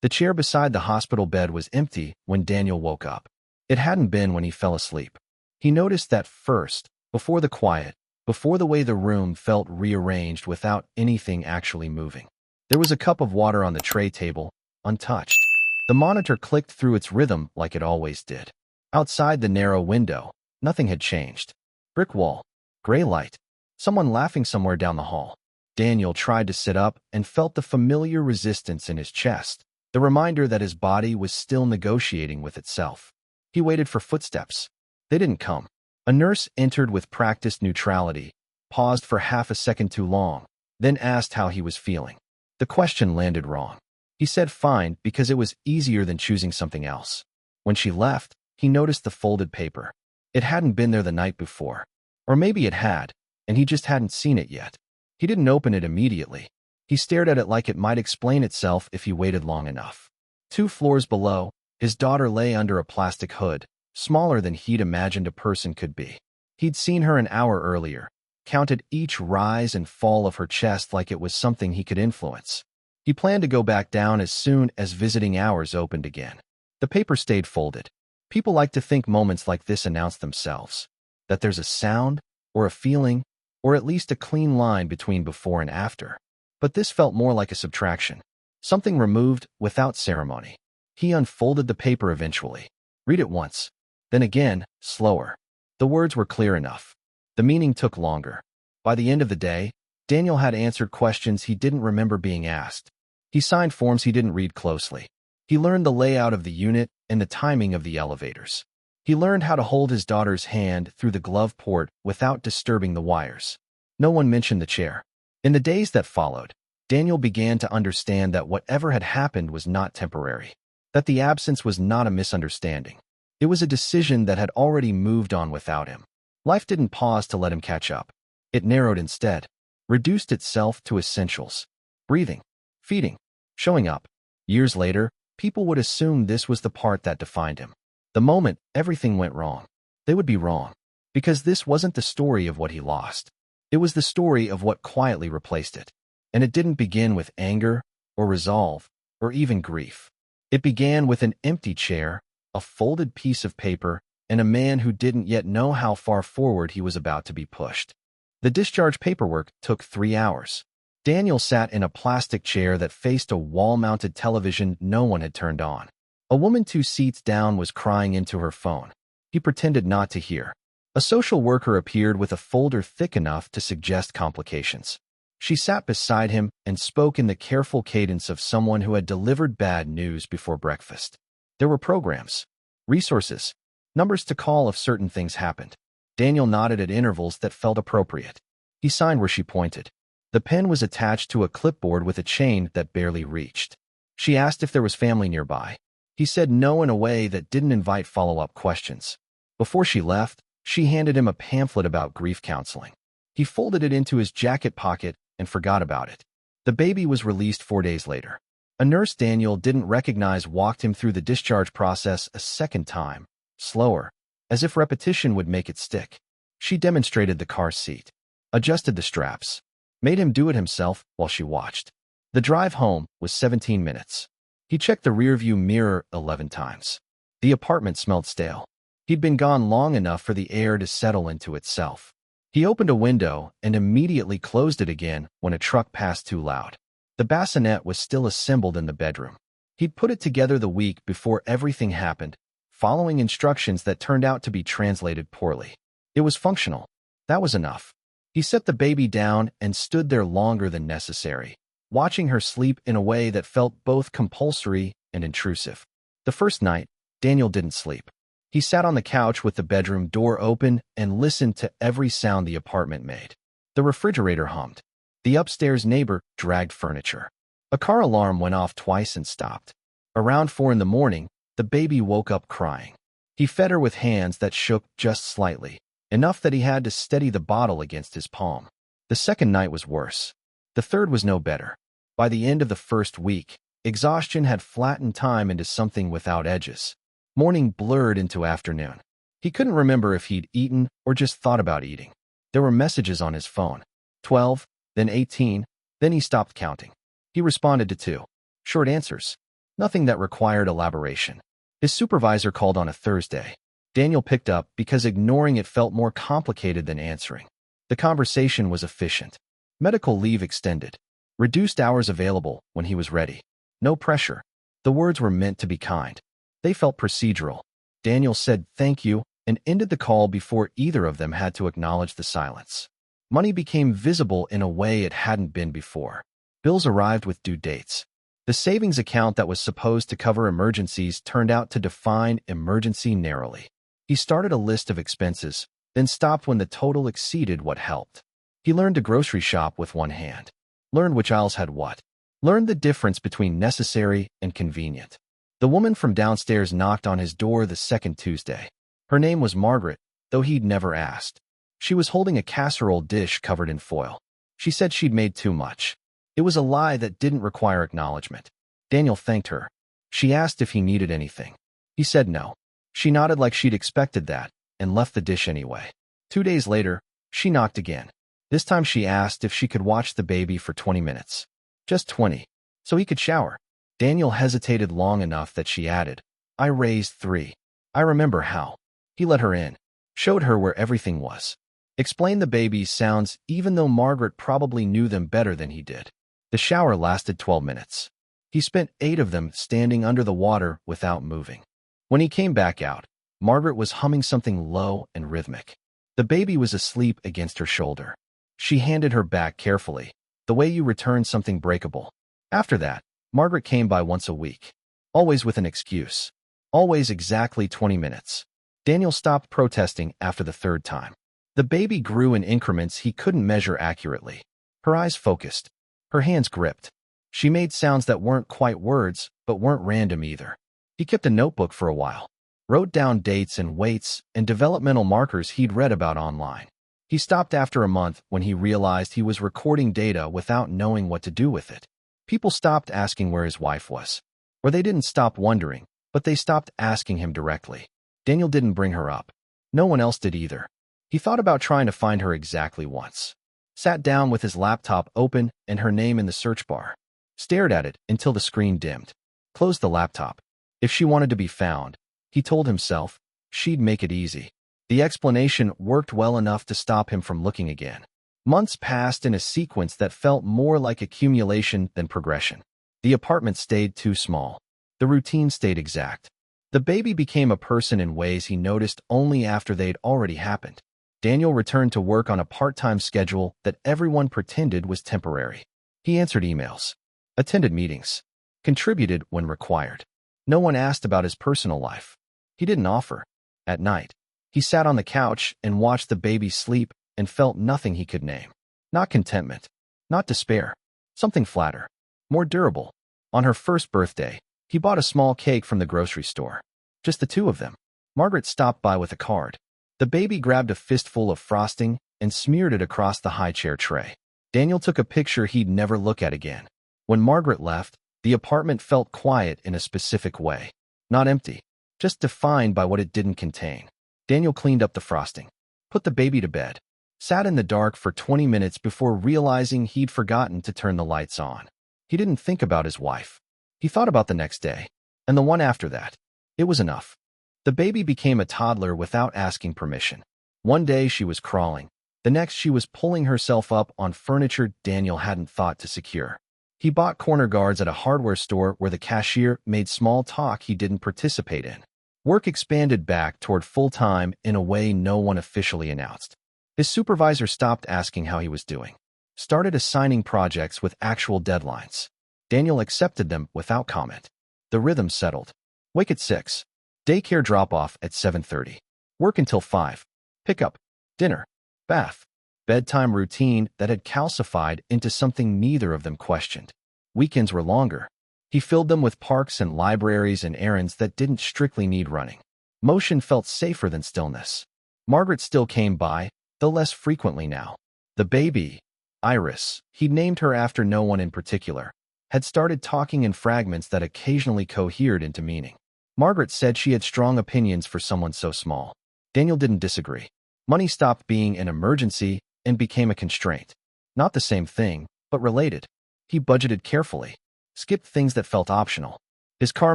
The chair beside the hospital bed was empty when Daniel woke up. It hadn't been when he fell asleep. He noticed that first, before the quiet, before the way the room felt rearranged without anything actually moving. There was a cup of water on the tray table, untouched. The monitor clicked through its rhythm like it always did. Outside the narrow window, nothing had changed. Brick wall, gray light, someone laughing somewhere down the hall. Daniel tried to sit up and felt the familiar resistance in his chest, the reminder that his body was still negotiating with itself. He waited for footsteps. They didn't come. A nurse entered with practiced neutrality, paused for half a second too long, then asked how he was feeling. The question landed wrong. He said fine because it was easier than choosing something else. When she left, he noticed the folded paper. It hadn't been there the night before. Or maybe it had, and he just hadn't seen it yet. He didn't open it immediately. He stared at it like it might explain itself if he waited long enough. 2 floors below, his daughter lay under a plastic hood, smaller than he'd imagined a person could be. He'd seen her an hour earlier, counted each rise and fall of her chest like it was something he could influence. He planned to go back down as soon as visiting hours opened again. The paper stayed folded. People like to think moments like this announce themselves, that there's a sound, or a feeling, or at least a clean line between before and after. But this felt more like a subtraction, something removed without ceremony. He unfolded the paper eventually. Read it once, then again, slower. The words were clear enough. The meaning took longer. By the end of the day, Daniel had answered questions he didn't remember being asked. He signed forms he didn't read closely. He learned the layout of the unit and the timing of the elevators. He learned how to hold his daughter's hand through the glove port without disturbing the wires. No one mentioned the chair. In the days that followed, Daniel began to understand that whatever had happened was not temporary, that the absence was not a misunderstanding. It was a decision that had already moved on without him. Life didn't pause to let him catch up. It narrowed instead, reduced itself to essentials: breathing, feeding, showing up. Years later, people would assume this was the part that defined him. The moment everything went wrong, they would be wrong, because this wasn't the story of what he lost. It was the story of what quietly replaced it. And it didn't begin with anger or resolve or even grief. It began with an empty chair, a folded piece of paper, and a man who didn't yet know how far forward he was about to be pushed. The discharge paperwork took 3 hours. Daniel sat in a plastic chair that faced a wall-mounted television no one had turned on. A woman 2 seats down was crying into her phone. He pretended not to hear. A social worker appeared with a folder thick enough to suggest complications. She sat beside him and spoke in the careful cadence of someone who had delivered bad news before breakfast. There were programs, resources, numbers to call if certain things happened. Daniel nodded at intervals that felt appropriate. He signed where she pointed. The pen was attached to a clipboard with a chain that barely reached. She asked if there was family nearby. He said no in a way that didn't invite follow-up questions. Before she left, she handed him a pamphlet about grief counseling. He folded it into his jacket pocket and forgot about it. The baby was released 4 days later. A nurse Daniel didn't recognize walked him through the discharge process a second time, slower, as if repetition would make it stick. She demonstrated the car seat, adjusted the straps, made him do it himself while she watched. The drive home was 17 minutes. He checked the rearview mirror 11 times. The apartment smelled stale. He'd been gone long enough for the air to settle into itself. He opened a window and immediately closed it again when a truck passed too loud. The bassinet was still assembled in the bedroom. He'd put it together the week before everything happened, following instructions that turned out to be translated poorly. It was functional. That was enough. He set the baby down and stood there longer than necessary, watching her sleep in a way that felt both compulsory and intrusive. The first night, Daniel didn't sleep. He sat on the couch with the bedroom door open and listened to every sound the apartment made. The refrigerator hummed. The upstairs neighbor dragged furniture. A car alarm went off twice and stopped. Around 4 in the morning, the baby woke up crying. He fed her with hands that shook just slightly, enough that he had to steady the bottle against his palm. The second night was worse. The third was no better. By the end of the first week, exhaustion had flattened time into something without edges. Morning blurred into afternoon. He couldn't remember if he'd eaten or just thought about eating. There were messages on his phone. 12, then 18, then he stopped counting. He responded to 2. Short answers. Nothing that required elaboration. His supervisor called on a Thursday. Daniel picked up because ignoring it felt more complicated than answering. The conversation was efficient. Medical leave extended. Reduced hours available when he was ready. No pressure. The words were meant to be kind. They felt procedural. Daniel said thank you and ended the call before either of them had to acknowledge the silence. Money became visible in a way it hadn't been before. Bills arrived with due dates. The savings account that was supposed to cover emergencies turned out to define emergency narrowly. He started a list of expenses, then stopped when the total exceeded what helped. He learned to grocery shop with one hand. Learned which aisles had what. Learned the difference between necessary and convenient. The woman from downstairs knocked on his door the second Tuesday. Her name was Margaret, though he'd never asked. She was holding a casserole dish covered in foil. She said she'd made too much. It was a lie that didn't require acknowledgement. Daniel thanked her. She asked if he needed anything. He said no. She nodded like she'd expected that, and left the dish anyway. 2 days later, she knocked again. This time she asked if she could watch the baby for 20 minutes. Just 20, so he could shower. Daniel hesitated long enough that she added, I raised 3. I remember how. He let her in, showed her where everything was. Explained the baby's sounds even though Margaret probably knew them better than he did. The shower lasted 12 minutes. He spent 8 of them standing under the water without moving. When he came back out, Margaret was humming something low and rhythmic. The baby was asleep against her shoulder. She handed her back carefully, the way you return something breakable. After that, Margaret came by once a week. Always with an excuse. Always exactly 20 minutes. Daniel stopped protesting after the 3rd time. The baby grew in increments he couldn't measure accurately. Her eyes focused. Her hands gripped. She made sounds that weren't quite words, but weren't random either. He kept a notebook for a while. Wrote down dates and weights and developmental markers he'd read about online. He stopped after a month when he realized he was recording data without knowing what to do with it. People stopped asking where his wife was. Or they didn't stop wondering, but they stopped asking him directly. Daniel didn't bring her up. No one else did either. He thought about trying to find her exactly once. Sat down with his laptop open and her name in the search bar. Stared at it until the screen dimmed. Closed the laptop. If she wanted to be found, he told himself, she'd make it easy. The explanation worked well enough to stop him from looking again. Months passed in a sequence that felt more like accumulation than progression. The apartment stayed too small. The routine stayed exact. The baby became a person in ways he noticed only after they'd already happened. Daniel returned to work on a part-time schedule that everyone pretended was temporary. He answered emails, attended meetings, contributed when required. No one asked about his personal life. He didn't offer. At night, he sat on the couch and watched the baby sleep and felt nothing he could name. Not contentment. Not despair. Something flatter. More durable. On her first birthday, he bought a small cake from the grocery store. Just the 2 of them. Margaret stopped by with a card. The baby grabbed a fistful of frosting and smeared it across the high chair tray. Daniel took a picture he'd never look at again. When Margaret left, the apartment felt quiet in a specific way. Not empty, just defined by what it didn't contain. Daniel cleaned up the frosting, put the baby to bed, sat in the dark for 20 minutes before realizing he'd forgotten to turn the lights on. He didn't think about his wife. He thought about the next day, and the one after that. It was enough. The baby became a toddler without asking permission. One day she was crawling. The next she was pulling herself up on furniture Daniel hadn't thought to secure. He bought corner guards at a hardware store where the cashier made small talk he didn't participate in. Work expanded back toward full-time in a way no one officially announced. His supervisor stopped asking how he was doing. Started assigning projects with actual deadlines. Daniel accepted them without comment. The rhythm settled. Wake at 6. Daycare drop-off at 7:30. Work until 5. Pickup. Dinner. Bath. Bedtime routine that had calcified into something neither of them questioned. Weekends were longer. He filled them with parks and libraries and errands that didn't strictly need running. Motion felt safer than stillness. Margaret still came by, though less frequently now. The baby, Iris, he'd named her after no one in particular, had started talking in fragments that occasionally cohered into meaning. Margaret said she had strong opinions for someone so small. Daniel didn't disagree. Money stopped being an emergency and became a constraint. Not the same thing, but related. He budgeted carefully, skipped things that felt optional. His car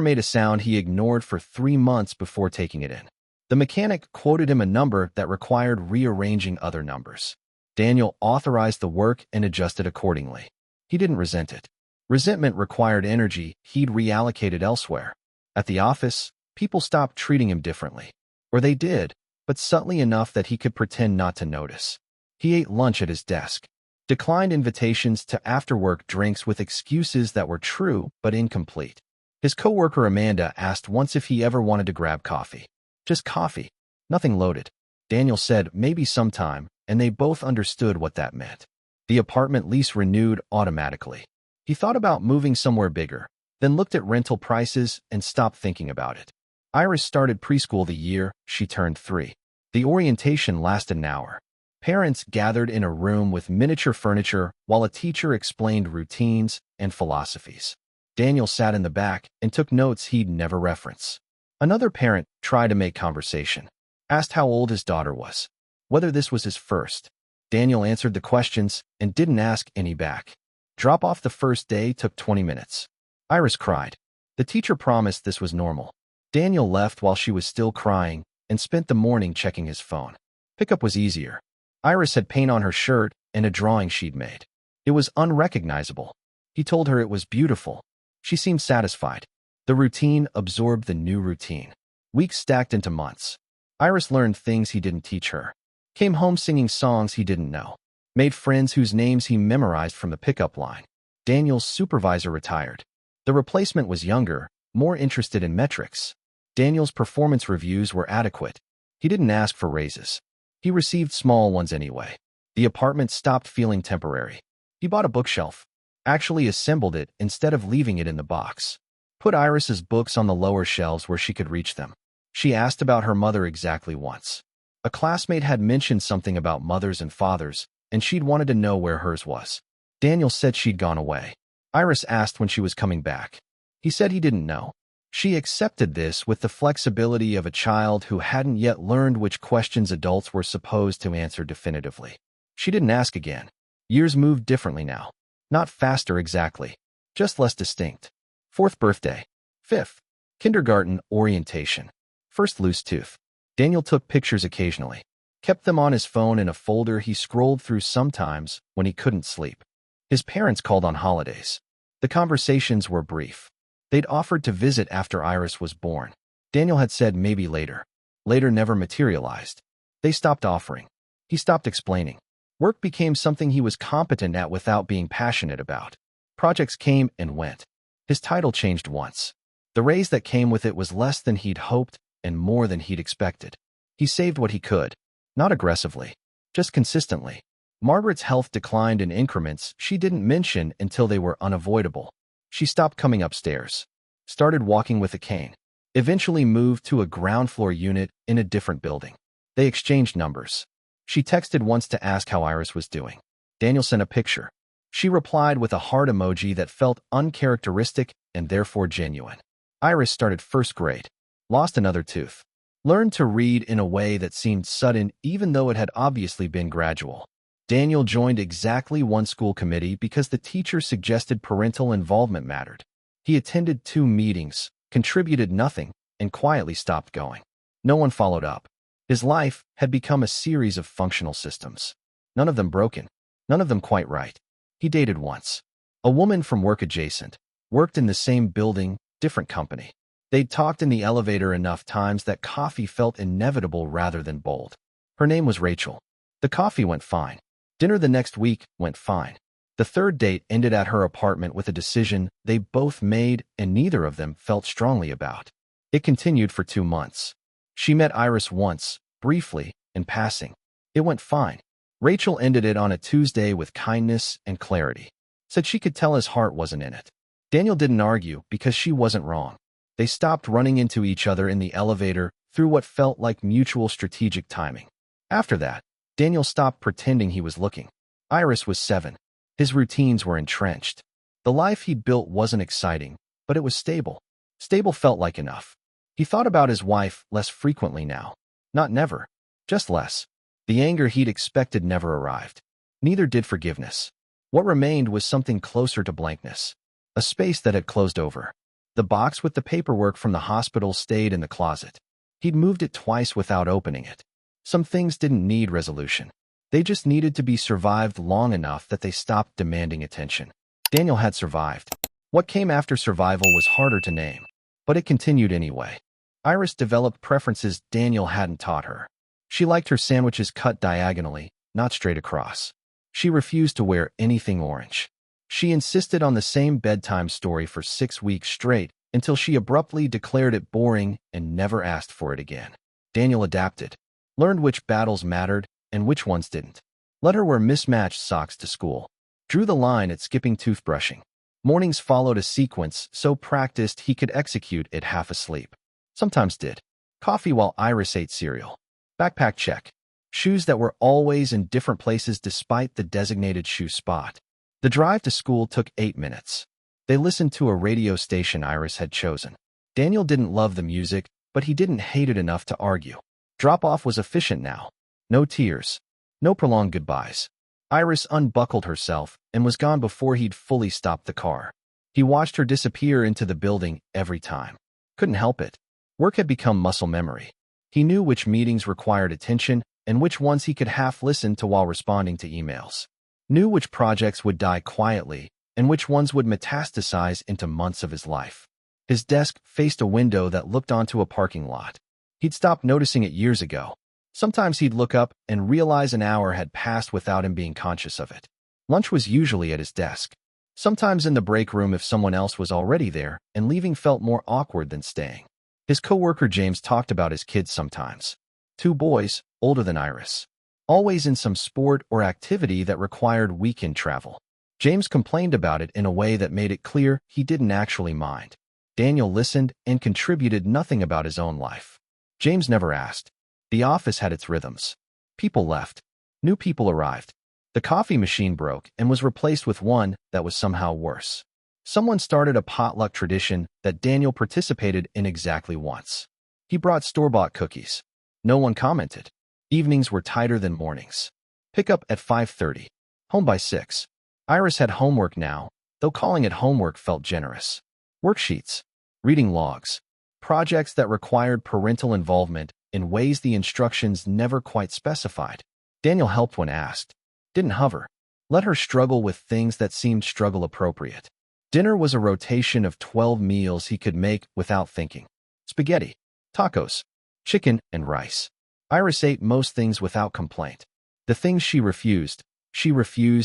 made a sound he ignored for 3 months before taking it in. The mechanic quoted him a number that required rearranging other numbers. Daniel authorized the work and adjusted accordingly. He didn't resent it. Resentment required energy he'd reallocated elsewhere. At the office, people stopped treating him differently. Or they did, but subtly enough that he could pretend not to notice. He ate lunch at his desk, declined invitations to after-work drinks with excuses that were true but incomplete. His coworker Amanda asked once if he ever wanted to grab coffee. Just coffee. Nothing loaded. Daniel said maybe sometime, and they both understood what that meant. The apartment lease renewed automatically. He thought about moving somewhere bigger, then looked at rental prices and stopped thinking about it. Iris started preschool the year she turned 3. The orientation lasted an hour. Parents gathered in a room with miniature furniture while a teacher explained routines and philosophies. Daniel sat in the back and took notes he'd never reference. Another parent tried to make conversation, asked how old his daughter was, whether this was his first. Daniel answered the questions and didn't ask any back. Drop off the first day took 20 minutes. Iris cried. The teacher promised this was normal. Daniel left while she was still crying and spent the morning checking his phone. Pickup was easier. Iris had paint on her shirt and a drawing she'd made. It was unrecognizable. He told her it was beautiful. She seemed satisfied. The routine absorbed the new routine. Weeks stacked into months. Iris learned things he didn't teach her. Came home singing songs he didn't know. Made friends whose names he memorized from the pickup line. Daniel's supervisor retired. The replacement was younger, more interested in metrics. Daniel's performance reviews were adequate. He didn't ask for raises. He received small ones anyway. The apartment stopped feeling temporary. He bought a bookshelf. Actually assembled it instead of leaving it in the box. Put Iris's books on the lower shelves where she could reach them. She asked about her mother exactly once. A classmate had mentioned something about mothers and fathers, and she'd wanted to know where hers was. Daniel said she'd gone away. Iris asked when she was coming back. He said he didn't know. She accepted this with the flexibility of a child who hadn't yet learned which questions adults were supposed to answer definitively. She didn't ask again. Years moved differently now. Not faster exactly, just less distinct. 4th birthday. 5th. Kindergarten orientation. First loose tooth. Daniel took pictures occasionally. Kept them on his phone in a folder he scrolled through sometimes when he couldn't sleep. His parents called on holidays. The conversations were brief. They'd offered to visit after Iris was born. Daniel had said maybe later. Later never materialized. They stopped offering. He stopped explaining. Work became something he was competent at without being passionate about. Projects came and went. His title changed once. The raise that came with it was less than he'd hoped and more than he'd expected. He saved what he could. Not aggressively. Just consistently. Margaret's health declined in increments she didn't mention until they were unavoidable. She stopped coming upstairs. Started walking with a cane. Eventually moved to a ground floor unit in a different building. They exchanged numbers. She texted once to ask how Iris was doing. Daniel sent a picture. She replied with a heart emoji that felt uncharacteristic and therefore genuine. Iris started 1st grade. Lost another tooth. Learned to read in a way that seemed sudden even though it had obviously been gradual. Daniel joined exactly one school committee because the teacher suggested parental involvement mattered. He attended 2 meetings, contributed nothing, and quietly stopped going. No one followed up. His life had become a series of functional systems. None of them broken. None of them quite right. He dated once. A woman from work adjacent. Worked in the same building, different company. They'd talked in the elevator enough times that coffee felt inevitable rather than bold. Her name was Rachel. The coffee went fine. Dinner the next week went fine. The 3rd date ended at her apartment with a decision they both made and neither of them felt strongly about. It continued for 2 months. She met Iris once, briefly, in passing. It went fine. Rachel ended it on a Tuesday with kindness and clarity. Said she could tell his heart wasn't in it. Daniel didn't argue because she wasn't wrong. They stopped running into each other in the elevator through what felt like mutual strategic timing. After that, Daniel stopped pretending he was looking. Iris was 7. His routines were entrenched. The life he'd built wasn't exciting, but it was stable. Stable felt like enough. He thought about his wife less frequently now. Not never, just less. The anger he'd expected never arrived. Neither did forgiveness. What remained was something closer to blankness. A space that had closed over. The box with the paperwork from the hospital stayed in the closet. He'd moved it twice without opening it. Some things didn't need resolution. They just needed to be survived long enough that they stopped demanding attention. Daniel had survived. What came after survival was harder to name, but it continued anyway. Iris developed preferences Daniel hadn't taught her. She liked her sandwiches cut diagonally, not straight across. She refused to wear anything orange. She insisted on the same bedtime story for 6 weeks straight until she abruptly declared it boring and never asked for it again. Daniel adapted, learned which battles mattered and which ones didn't. Let her wear mismatched socks to school. Drew the line at skipping toothbrushing. Mornings followed a sequence so practiced he could execute it half asleep. Sometimes did. Coffee while Iris ate cereal. Backpack check. Shoes that were always in different places despite the designated shoe spot. The drive to school took 8 minutes. They listened to a radio station Iris had chosen. Daniel didn't love the music, but he didn't hate it enough to argue. Drop-off was efficient now. No tears. No prolonged goodbyes. Iris unbuckled herself and was gone before he'd fully stopped the car. He watched her disappear into the building every time. Couldn't help it. Work had become muscle memory. He knew which meetings required attention and which ones he could half listen to while responding to emails. Knew which projects would die quietly and which ones would metastasize into months of his life. His desk faced a window that looked onto a parking lot. He'd stopped noticing it years ago. Sometimes he'd look up and realize an hour had passed without him being conscious of it. Lunch was usually at his desk. Sometimes in the break room if someone else was already there, and leaving felt more awkward than staying. His coworker James talked about his kids sometimes. 2 boys, older than Iris. Always in some sport or activity that required weekend travel. James complained about it in a way that made it clear he didn't actually mind. Daniel listened and contributed nothing about his own life. James never asked. The office had its rhythms. People left. New people arrived. The coffee machine broke and was replaced with one that was somehow worse. Someone started a potluck tradition that Daniel participated in exactly once. He brought store-bought cookies. No one commented. Evenings were tighter than mornings. Pickup at 5:30. Home by 6. Iris had homework now, though calling it homework felt generous. Worksheets. Reading logs. Projects that required parental involvement in ways the instructions never quite specified. Daniel helped when asked. Didn't hover. Let her struggle with things that seemed struggle appropriate. Dinner was a rotation of 12 meals he could make without thinking. Spaghetti, tacos, chicken, and rice. Iris ate most things without complaint. The things she refused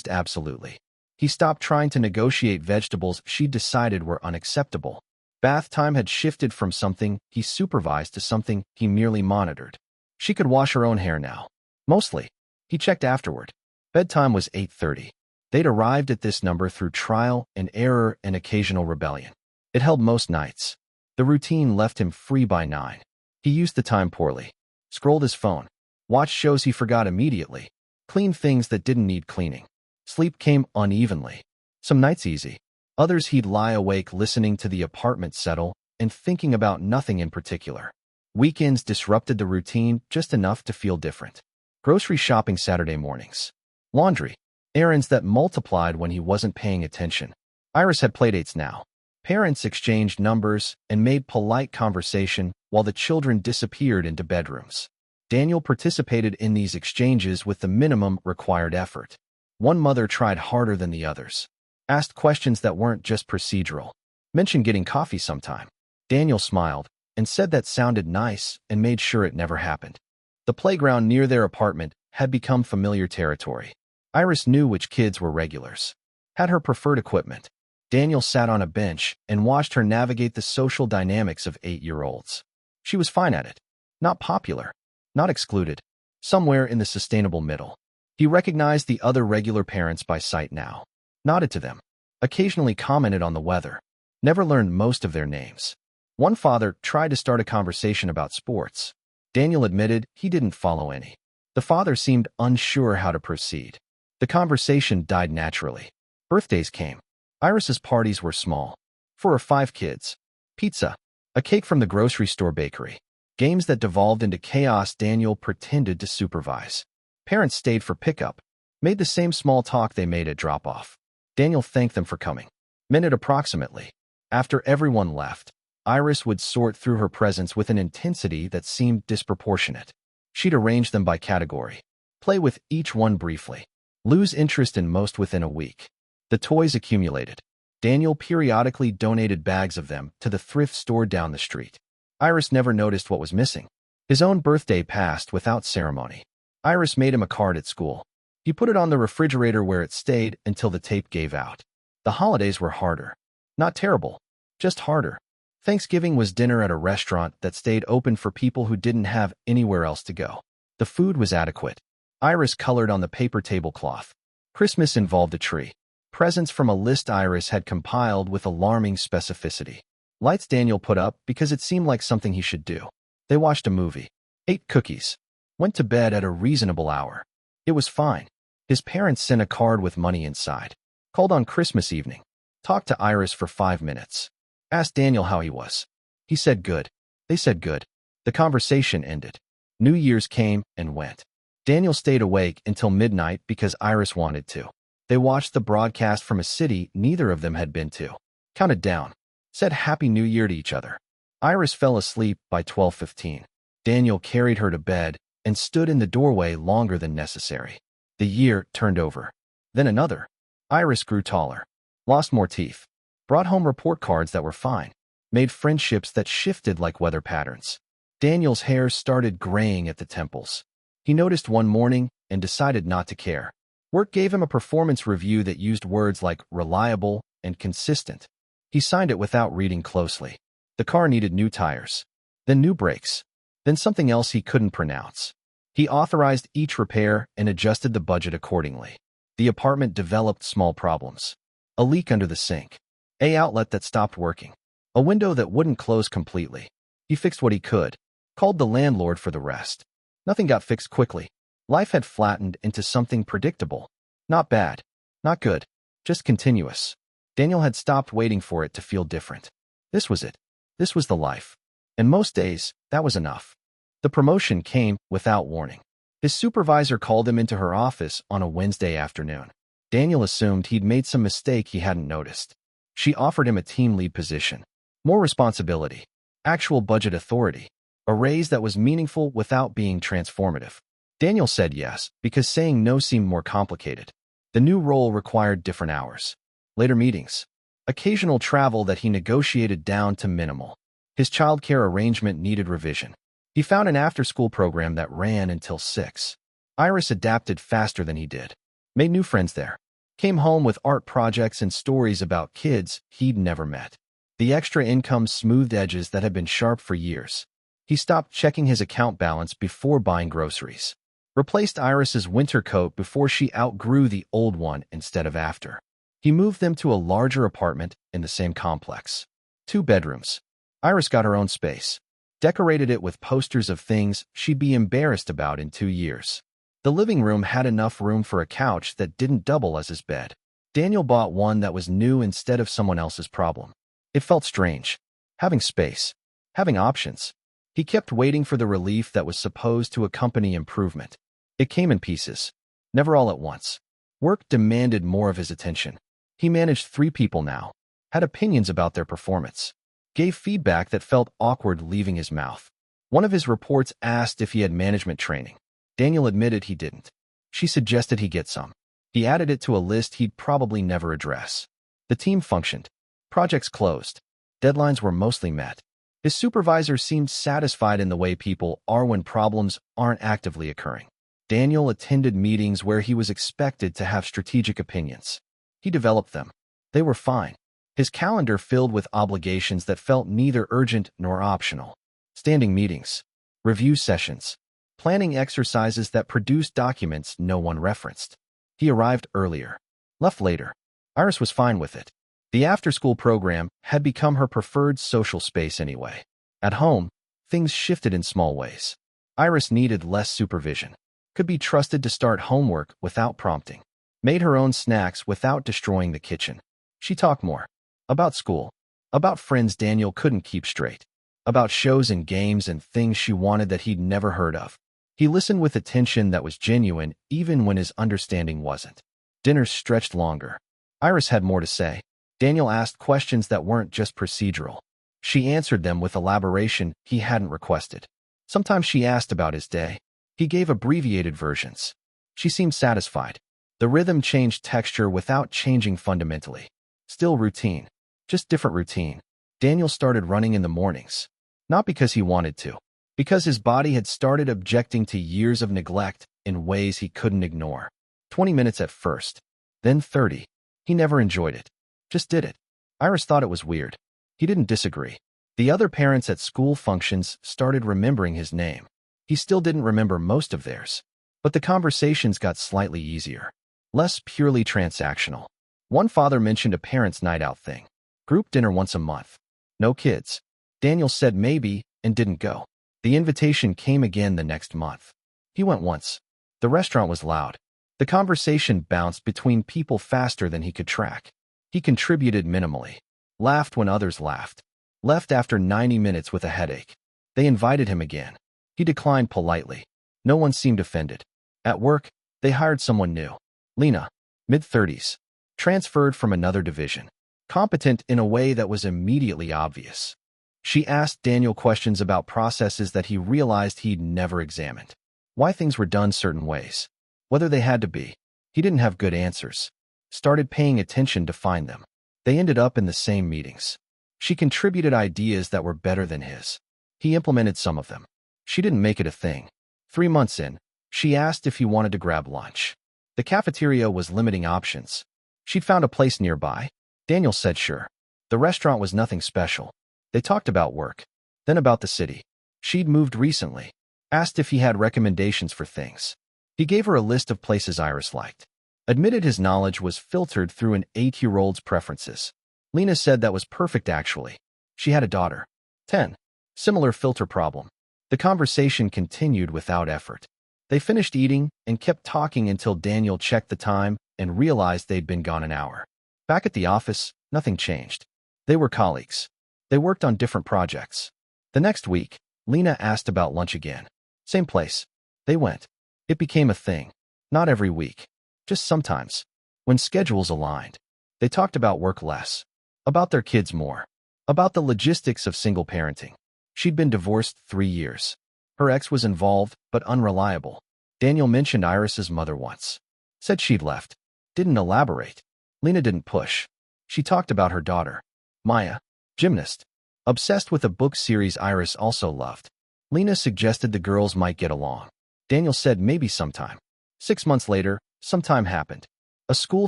absolutely. He stopped trying to negotiate vegetables she decided were unacceptable. Bath time had shifted from something he supervised to something he merely monitored. She could wash her own hair now. Mostly. He checked afterward. Bedtime was 8:30. They'd arrived at this number through trial and error and occasional rebellion. It held most nights. The routine left him free by 9. He used the time poorly. Scrolled his phone. Watched shows he forgot immediately. Cleaned things that didn't need cleaning. Sleep came unevenly. Some nights easy. Others he'd lie awake listening to the apartment settle and thinking about nothing in particular. Weekends disrupted the routine just enough to feel different. Grocery shopping Saturday mornings. Laundry. Errands that multiplied when he wasn't paying attention. Iris had playdates now. Parents exchanged numbers and made polite conversation while the children disappeared into bedrooms. Daniel participated in these exchanges with the minimum required effort. One mother tried harder than the others. Asked questions that weren't just procedural. Mentioned getting coffee sometime. Daniel smiled and said that sounded nice and made sure it never happened. The playground near their apartment had become familiar territory. Iris knew which kids were regulars. Had her preferred equipment. Daniel sat on a bench and watched her navigate the social dynamics of 8-year-olds. She was fine at it. Not popular. Not excluded. Somewhere in the sustainable middle. He recognized the other regular parents by sight now. Nodded to them. Occasionally commented on the weather. Never learned most of their names. One father tried to start a conversation about sports. Daniel admitted he didn't follow any. The father seemed unsure how to proceed. The conversation died naturally. Birthdays came. Iris's parties were small. 4 or 5 kids. Pizza. A cake from the grocery store bakery. Games that devolved into chaos Daniel pretended to supervise. Parents stayed for pickup. Made the same small talk they made at drop-off. Daniel thanked them for coming. Minute approximately. After everyone left, Iris would sort through her presents with an intensity that seemed disproportionate. She'd arrange them by category, play with each one briefly, lose interest in most within a week. The toys accumulated. Daniel periodically donated bags of them to the thrift store down the street. Iris never noticed what was missing. His own birthday passed without ceremony. Iris made him a card at school. He put it on the refrigerator where it stayed until the tape gave out. The holidays were harder. Not terrible, just harder. Thanksgiving was dinner at a restaurant that stayed open for people who didn't have anywhere else to go. The food was adequate. Iris colored on the paper tablecloth. Christmas involved a tree. Presents from a list Iris had compiled with alarming specificity. Lights Daniel put up because it seemed like something he should do. They watched a movie, ate cookies, went to bed at a reasonable hour. It was fine. His parents sent a card with money inside. Called on Christmas evening. Talked to Iris for 5 minutes. Asked Daniel how he was. He said good. They said good. The conversation ended. New Year's came and went. Daniel stayed awake until midnight because Iris wanted to. They watched the broadcast from a city neither of them had been to. Counted down. Said Happy New Year to each other. Iris fell asleep by 12:15. Daniel carried her to bed and stood in the doorway longer than necessary. The year turned over. Then another. Iris grew taller. Lost more teeth. Brought home report cards that were fine. Made friendships that shifted like weather patterns. Daniel's hair started graying at the temples. He noticed one morning and decided not to care. Work gave him a performance review that used words like reliable and consistent. He signed it without reading closely. The car needed new tires. Then new brakes. Then something else he couldn't pronounce. He authorized each repair and adjusted the budget accordingly. The apartment developed small problems. A leak under the sink. An outlet that stopped working. A window that wouldn't close completely. He fixed what he could. Called the landlord for the rest. Nothing got fixed quickly. Life had flattened into something predictable. Not bad. Not good. Just continuous. Daniel had stopped waiting for it to feel different. This was it. This was the life. And most days, that was enough. The promotion came without warning. His supervisor called him into her office on a Wednesday afternoon. Daniel assumed he'd made some mistake he hadn't noticed. She offered him a team lead position. More responsibility. Actual budget authority. A raise that was meaningful without being transformative. Daniel said yes, because saying no seemed more complicated. The new role required different hours. Later meetings. Occasional travel that he negotiated down to minimal. His childcare arrangement needed revision. He found an after-school program that ran until 6. Iris adapted faster than he did. Made new friends there. Came home with art projects and stories about kids he'd never met. The extra income smoothed edges that had been sharp for years. He stopped checking his account balance before buying groceries. Replaced Iris's winter coat before she outgrew the old one instead of after. He moved them to a larger apartment in the same complex. 2 bedrooms. Iris got her own space. Decorated it with posters of things she'd be embarrassed about in 2 years. The living room had enough room for a couch that didn't double as his bed. Daniel bought one that was new instead of someone else's problem. It felt strange. Having space. Having options. He kept waiting for the relief that was supposed to accompany improvement. It came in pieces. Never all at once. Work demanded more of his attention. He managed 3 people now. Had opinions about their performance. Gave feedback that felt awkward leaving his mouth. One of his reports asked if he had management training. Daniel admitted he didn't. She suggested he get some. He added it to a list he'd probably never address. The team functioned. Projects closed. Deadlines were mostly met. His supervisor seemed satisfied in the way people are when problems aren't actively occurring. Daniel attended meetings where he was expected to have strategic opinions. He developed them. They were fine. His calendar filled with obligations that felt neither urgent nor optional. Standing meetings. Review sessions. Planning exercises that produced documents no one referenced. He arrived earlier. Left later. Iris was fine with it. The after-school program had become her preferred social space anyway. At home, things shifted in small ways. Iris needed less supervision. Could be trusted to start homework without prompting. Made her own snacks without destroying the kitchen. She talked more. About school. About friends Daniel couldn't keep straight. About shows and games and things she wanted that he'd never heard of. He listened with attention that was genuine even when his understanding wasn't. Dinners stretched longer. Iris had more to say. Daniel asked questions that weren't just procedural. She answered them with elaboration he hadn't requested. Sometimes she asked about his day. He gave abbreviated versions. She seemed satisfied. The rhythm changed texture without changing fundamentally. Still routine. Just different routine. Daniel started running in the mornings. Not because he wanted to. Because his body had started objecting to years of neglect in ways he couldn't ignore. 20 minutes at first. Then 30. He never enjoyed it. Just did it. Iris thought it was weird. He didn't disagree. The other parents at school functions started remembering his name. He still didn't remember most of theirs. But the conversations got slightly easier. Less purely transactional. One father mentioned a parents' night out thing. Group dinner once a month. No kids. Daniel said maybe and didn't go. The invitation came again the next month. He went once. The restaurant was loud. The conversation bounced between people faster than he could track. He contributed minimally. Laughed when others laughed. Left after 90 minutes with a headache. They invited him again. He declined politely. No one seemed offended. At work, they hired someone new. Lena, mid-30s. Transferred from another division. Competent in a way that was immediately obvious. She asked Daniel questions about processes that he realized he'd never examined. Why things were done certain ways. Whether they had to be. He didn't have good answers. Started paying attention to find them. They ended up in the same meetings. She contributed ideas that were better than his. He implemented some of them. She didn't make it a thing. 3 months in, she asked if he wanted to grab lunch. The cafeteria was limiting options. She'd found a place nearby. Daniel said sure. The restaurant was nothing special. They talked about work. Then about the city. She'd moved recently. Asked if he had recommendations for things. He gave her a list of places Iris liked. Admitted his knowledge was filtered through an 8-year-old's preferences. Lena said that was perfect actually. She had a daughter. 10. Similar filter problem. The conversation continued without effort. They finished eating and kept talking until Daniel checked the time and realized they'd been gone an hour. Back at the office, nothing changed. They were colleagues. They worked on different projects. The next week, Lena asked about lunch again. Same place. They went. It became a thing. Not every week. Just sometimes. When schedules aligned. They talked about work less. About their kids more. About the logistics of single parenting. She'd been divorced 3 years. Her ex was involved, but unreliable. Daniel mentioned Iris's mother once. Said she'd left. Didn't elaborate. Lena didn't push. She talked about her daughter. Maya. Gymnast. Obsessed with a book series Iris also loved. Lena suggested the girls might get along. Daniel said maybe sometime. 6 months later, sometime happened. A school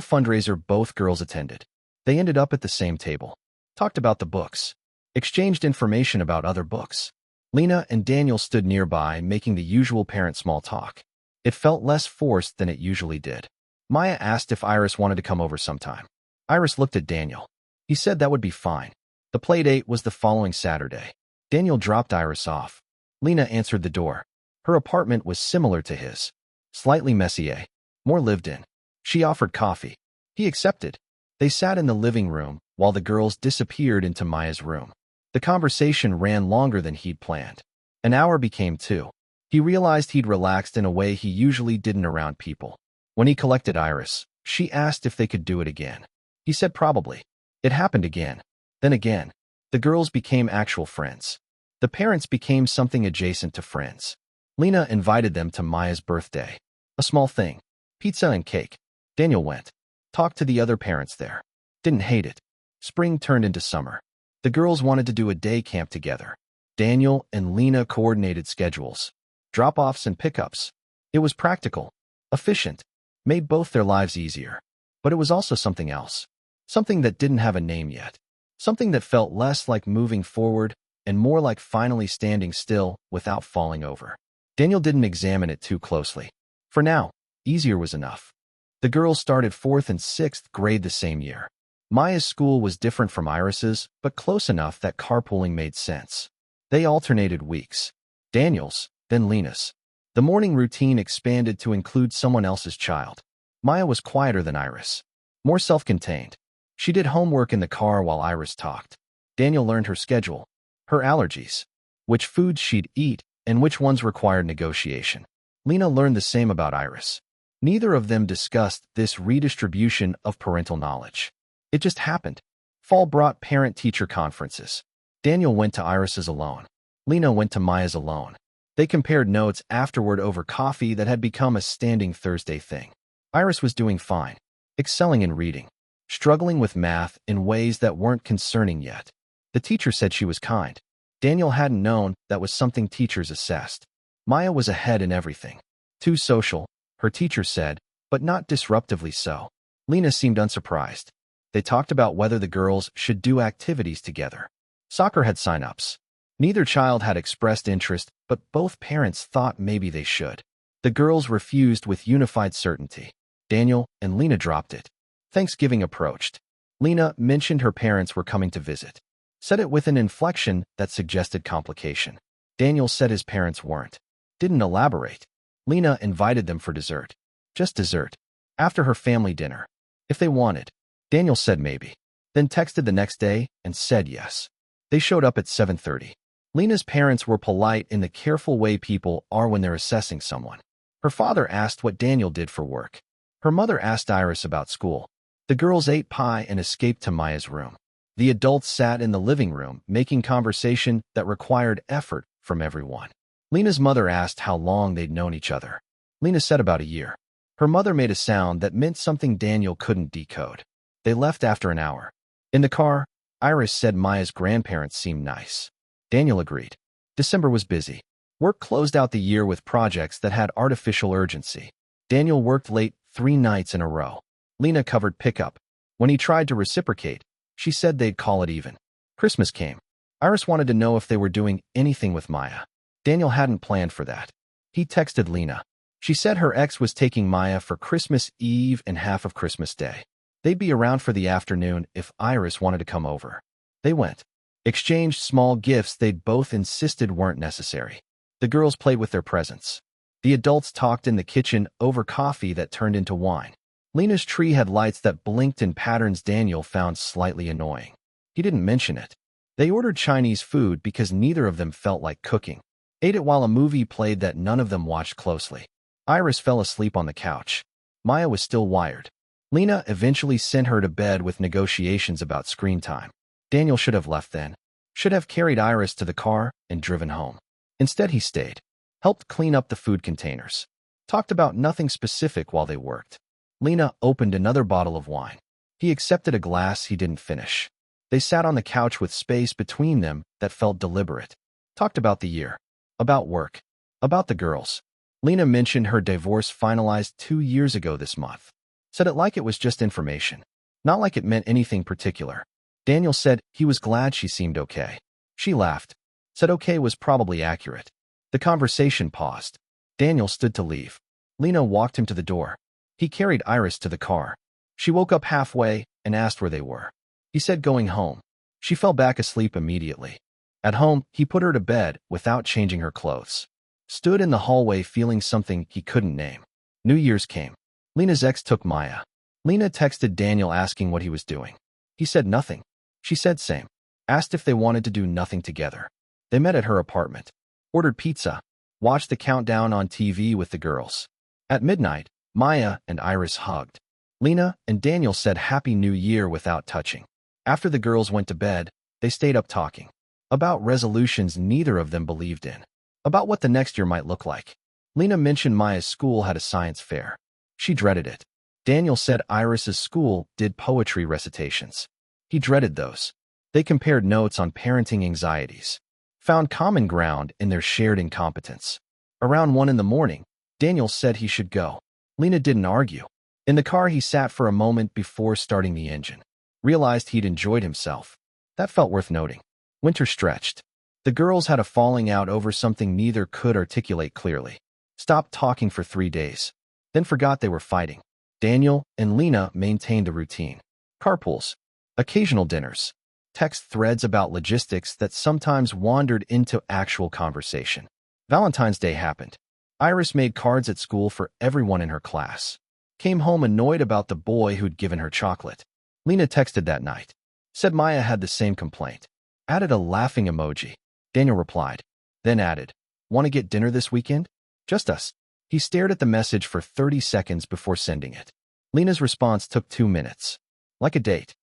fundraiser both girls attended. They ended up at the same table. Talked about the books. Exchanged information about other books. Lena and Daniel stood nearby, making the usual parent small talk. It felt less forced than it usually did. Maya asked if Iris wanted to come over sometime. Iris looked at Daniel. He said that would be fine. The playdate was the following Saturday. Daniel dropped Iris off. Lena answered the door. Her apartment was similar to his. Slightly messier. More lived in. She offered coffee. He accepted. They sat in the living room while the girls disappeared into Maya's room. The conversation ran longer than he'd planned. An hour became 2. He realized he'd relaxed in a way he usually didn't around people. When he collected Iris, she asked if they could do it again. He said probably. It happened again. Then again. The girls became actual friends. The parents became something adjacent to friends. Lena invited them to Maya's birthday. A small thing. Pizza and cake. Daniel went. Talked to the other parents there. Didn't hate it. Spring turned into summer. The girls wanted to do a day camp together. Daniel and Lena coordinated schedules. Drop-offs and pickups. It was practical. Efficient. Made both their lives easier. But it was also something else. Something that didn't have a name yet. Something that felt less like moving forward and more like finally standing still without falling over. Daniel didn't examine it too closely. For now, easier was enough. The girls started 4th and 6th grade the same year. Maya's school was different from Iris's, but close enough that carpooling made sense. They alternated weeks. Daniel's, then Lena's. The morning routine expanded to include someone else's child. Maya was quieter than Iris. More self-contained. She did homework in the car while Iris talked. Daniel learned her schedule. Her allergies. Which foods she'd eat, and which ones required negotiation. Lena learned the same about Iris. Neither of them discussed this redistribution of parental knowledge. It just happened. Fall brought parent-teacher conferences. Daniel went to Iris's alone. Lena went to Maya's alone. They compared notes afterward over coffee that had become a standing Thursday thing. Iris was doing fine, excelling in reading, struggling with math in ways that weren't concerning yet. The teacher said she was kind. Daniel hadn't known that was something teachers assessed. Maya was ahead in everything. Too social, her teacher said, but not disruptively so. Lena seemed unsurprised. They talked about whether the girls should do activities together. Soccer had sign-ups. Neither child had expressed interest, but both parents thought maybe they should. The girls refused with unified certainty. Daniel and Lena dropped it. Thanksgiving approached. Lena mentioned her parents were coming to visit. Said it with an inflection that suggested complication. Daniel said his parents weren't. Didn't elaborate. Lena invited them for dessert. Just dessert. After her family dinner. If they wanted. Daniel said maybe. Then texted the next day and said yes. They showed up at 7:30. Lena's parents were polite in the careful way people are when they're assessing someone. Her father asked what Daniel did for work. Her mother asked Iris about school. The girls ate pie and escaped to Maya's room. The adults sat in the living room, making conversation that required effort from everyone. Lena's mother asked how long they'd known each other. Lena said about a year. Her mother made a sound that meant something Daniel couldn't decode. They left after an hour. In the car, Iris said Maya's grandparents seemed nice. Daniel agreed. December was busy. Work closed out the year with projects that had artificial urgency. Daniel worked late 3 nights in a row. Lena covered pickup. When he tried to reciprocate, she said they'd call it even. Christmas came. Iris wanted to know if they were doing anything with Maya. Daniel hadn't planned for that. He texted Lena. She said her ex was taking Maya for Christmas Eve and half of Christmas Day. They'd be around for the afternoon if Iris wanted to come over. They went. Exchanged small gifts they'd both insisted weren't necessary. The girls played with their presents. The adults talked in the kitchen over coffee that turned into wine. Lena's tree had lights that blinked in patterns Daniel found slightly annoying. He didn't mention it. They ordered Chinese food because neither of them felt like cooking. Ate it while a movie played that none of them watched closely. Iris fell asleep on the couch. Maya was still wired. Lena eventually sent her to bed with negotiations about screen time. Daniel should have left then. Should have carried Iris to the car and driven home. Instead, he stayed. Helped clean up the food containers. Talked about nothing specific while they worked. Lena opened another bottle of wine. He accepted a glass he didn't finish. They sat on the couch with space between them that felt deliberate. Talked about the year. About work. About the girls. Lena mentioned her divorce finalized 2 years ago this month. Said it like it was just information. Not like it meant anything particular. Daniel said he was glad she seemed okay. She laughed. Said okay was probably accurate. The conversation paused. Daniel stood to leave. Lena walked him to the door. He carried Iris to the car. She woke up halfway and asked where they were. He said going home. She fell back asleep immediately. At home, he put her to bed without changing her clothes. Stood in the hallway feeling something he couldn't name. New Year's came. Lena's ex took Maya. Lena texted Daniel asking what he was doing. He said nothing. She said same. Asked if they wanted to do nothing together. They met at her apartment. Ordered pizza. Watched the countdown on TV with the girls. At midnight, Maya and Iris hugged. Lena and Daniel said Happy New Year without touching. After the girls went to bed, they stayed up talking. About resolutions neither of them believed in. About what the next year might look like. Lena mentioned Maya's school had a science fair. She dreaded it. Daniel said Iris's school did poetry recitations. He dreaded those. They compared notes on parenting anxieties. Found common ground in their shared incompetence. Around 1 in the morning, Daniel said he should go. Lena didn't argue. In the car he sat for a moment before starting the engine. Realized he'd enjoyed himself. That felt worth noting. Winter stretched. The girls had a falling out over something neither could articulate clearly. Stopped talking for 3 days. Then forgot they were fighting. Daniel and Lena maintained a routine. Carpools. Occasional dinners. Text threads about logistics that sometimes wandered into actual conversation. Valentine's Day happened. Iris made cards at school for everyone in her class. Came home annoyed about the boy who'd given her chocolate. Lena texted that night. Said Maya had the same complaint. Added a laughing emoji. Daniel replied. Then added, "Want to get dinner this weekend? Just us." He stared at the message for 30 seconds before sending it. Lena's response took 2 minutes. Like a date.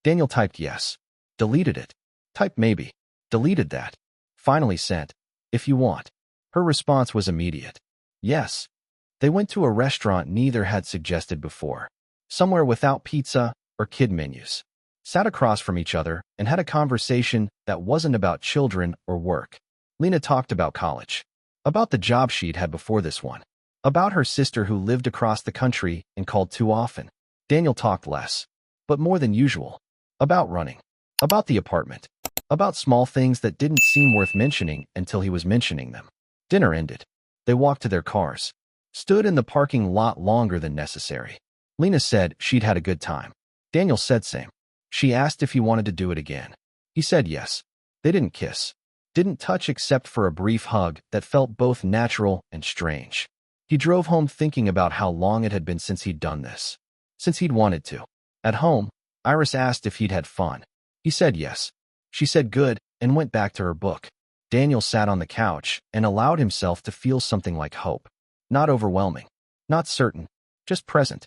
Daniel typed yes. Deleted it. Typed maybe. Deleted that. Finally sent. If you want. Her response was immediate. Yes. They went to a restaurant neither had suggested before. Somewhere without pizza or kid menus. Sat across from each other and had a conversation that wasn't about children or work. Lena talked about college. About the job she'd had before this one. About her sister who lived across the country and called too often. Daniel talked less, but more than usual. About running. About the apartment. About small things that didn't seem worth mentioning until he was mentioning them. Dinner ended. They walked to their cars. Stood in the parking lot longer than necessary. Lena said she'd had a good time. Daniel said same. She asked if he wanted to do it again. He said yes. They didn't kiss. Didn't touch except for a brief hug that felt both natural and strange. He drove home thinking about how long it had been since he'd done this. Since he'd wanted to. At home, Iris asked if he'd had fun. He said yes. She said good and went back to her book. Daniel sat on the couch and allowed himself to feel something like hope. Not overwhelming. Not certain. Just present.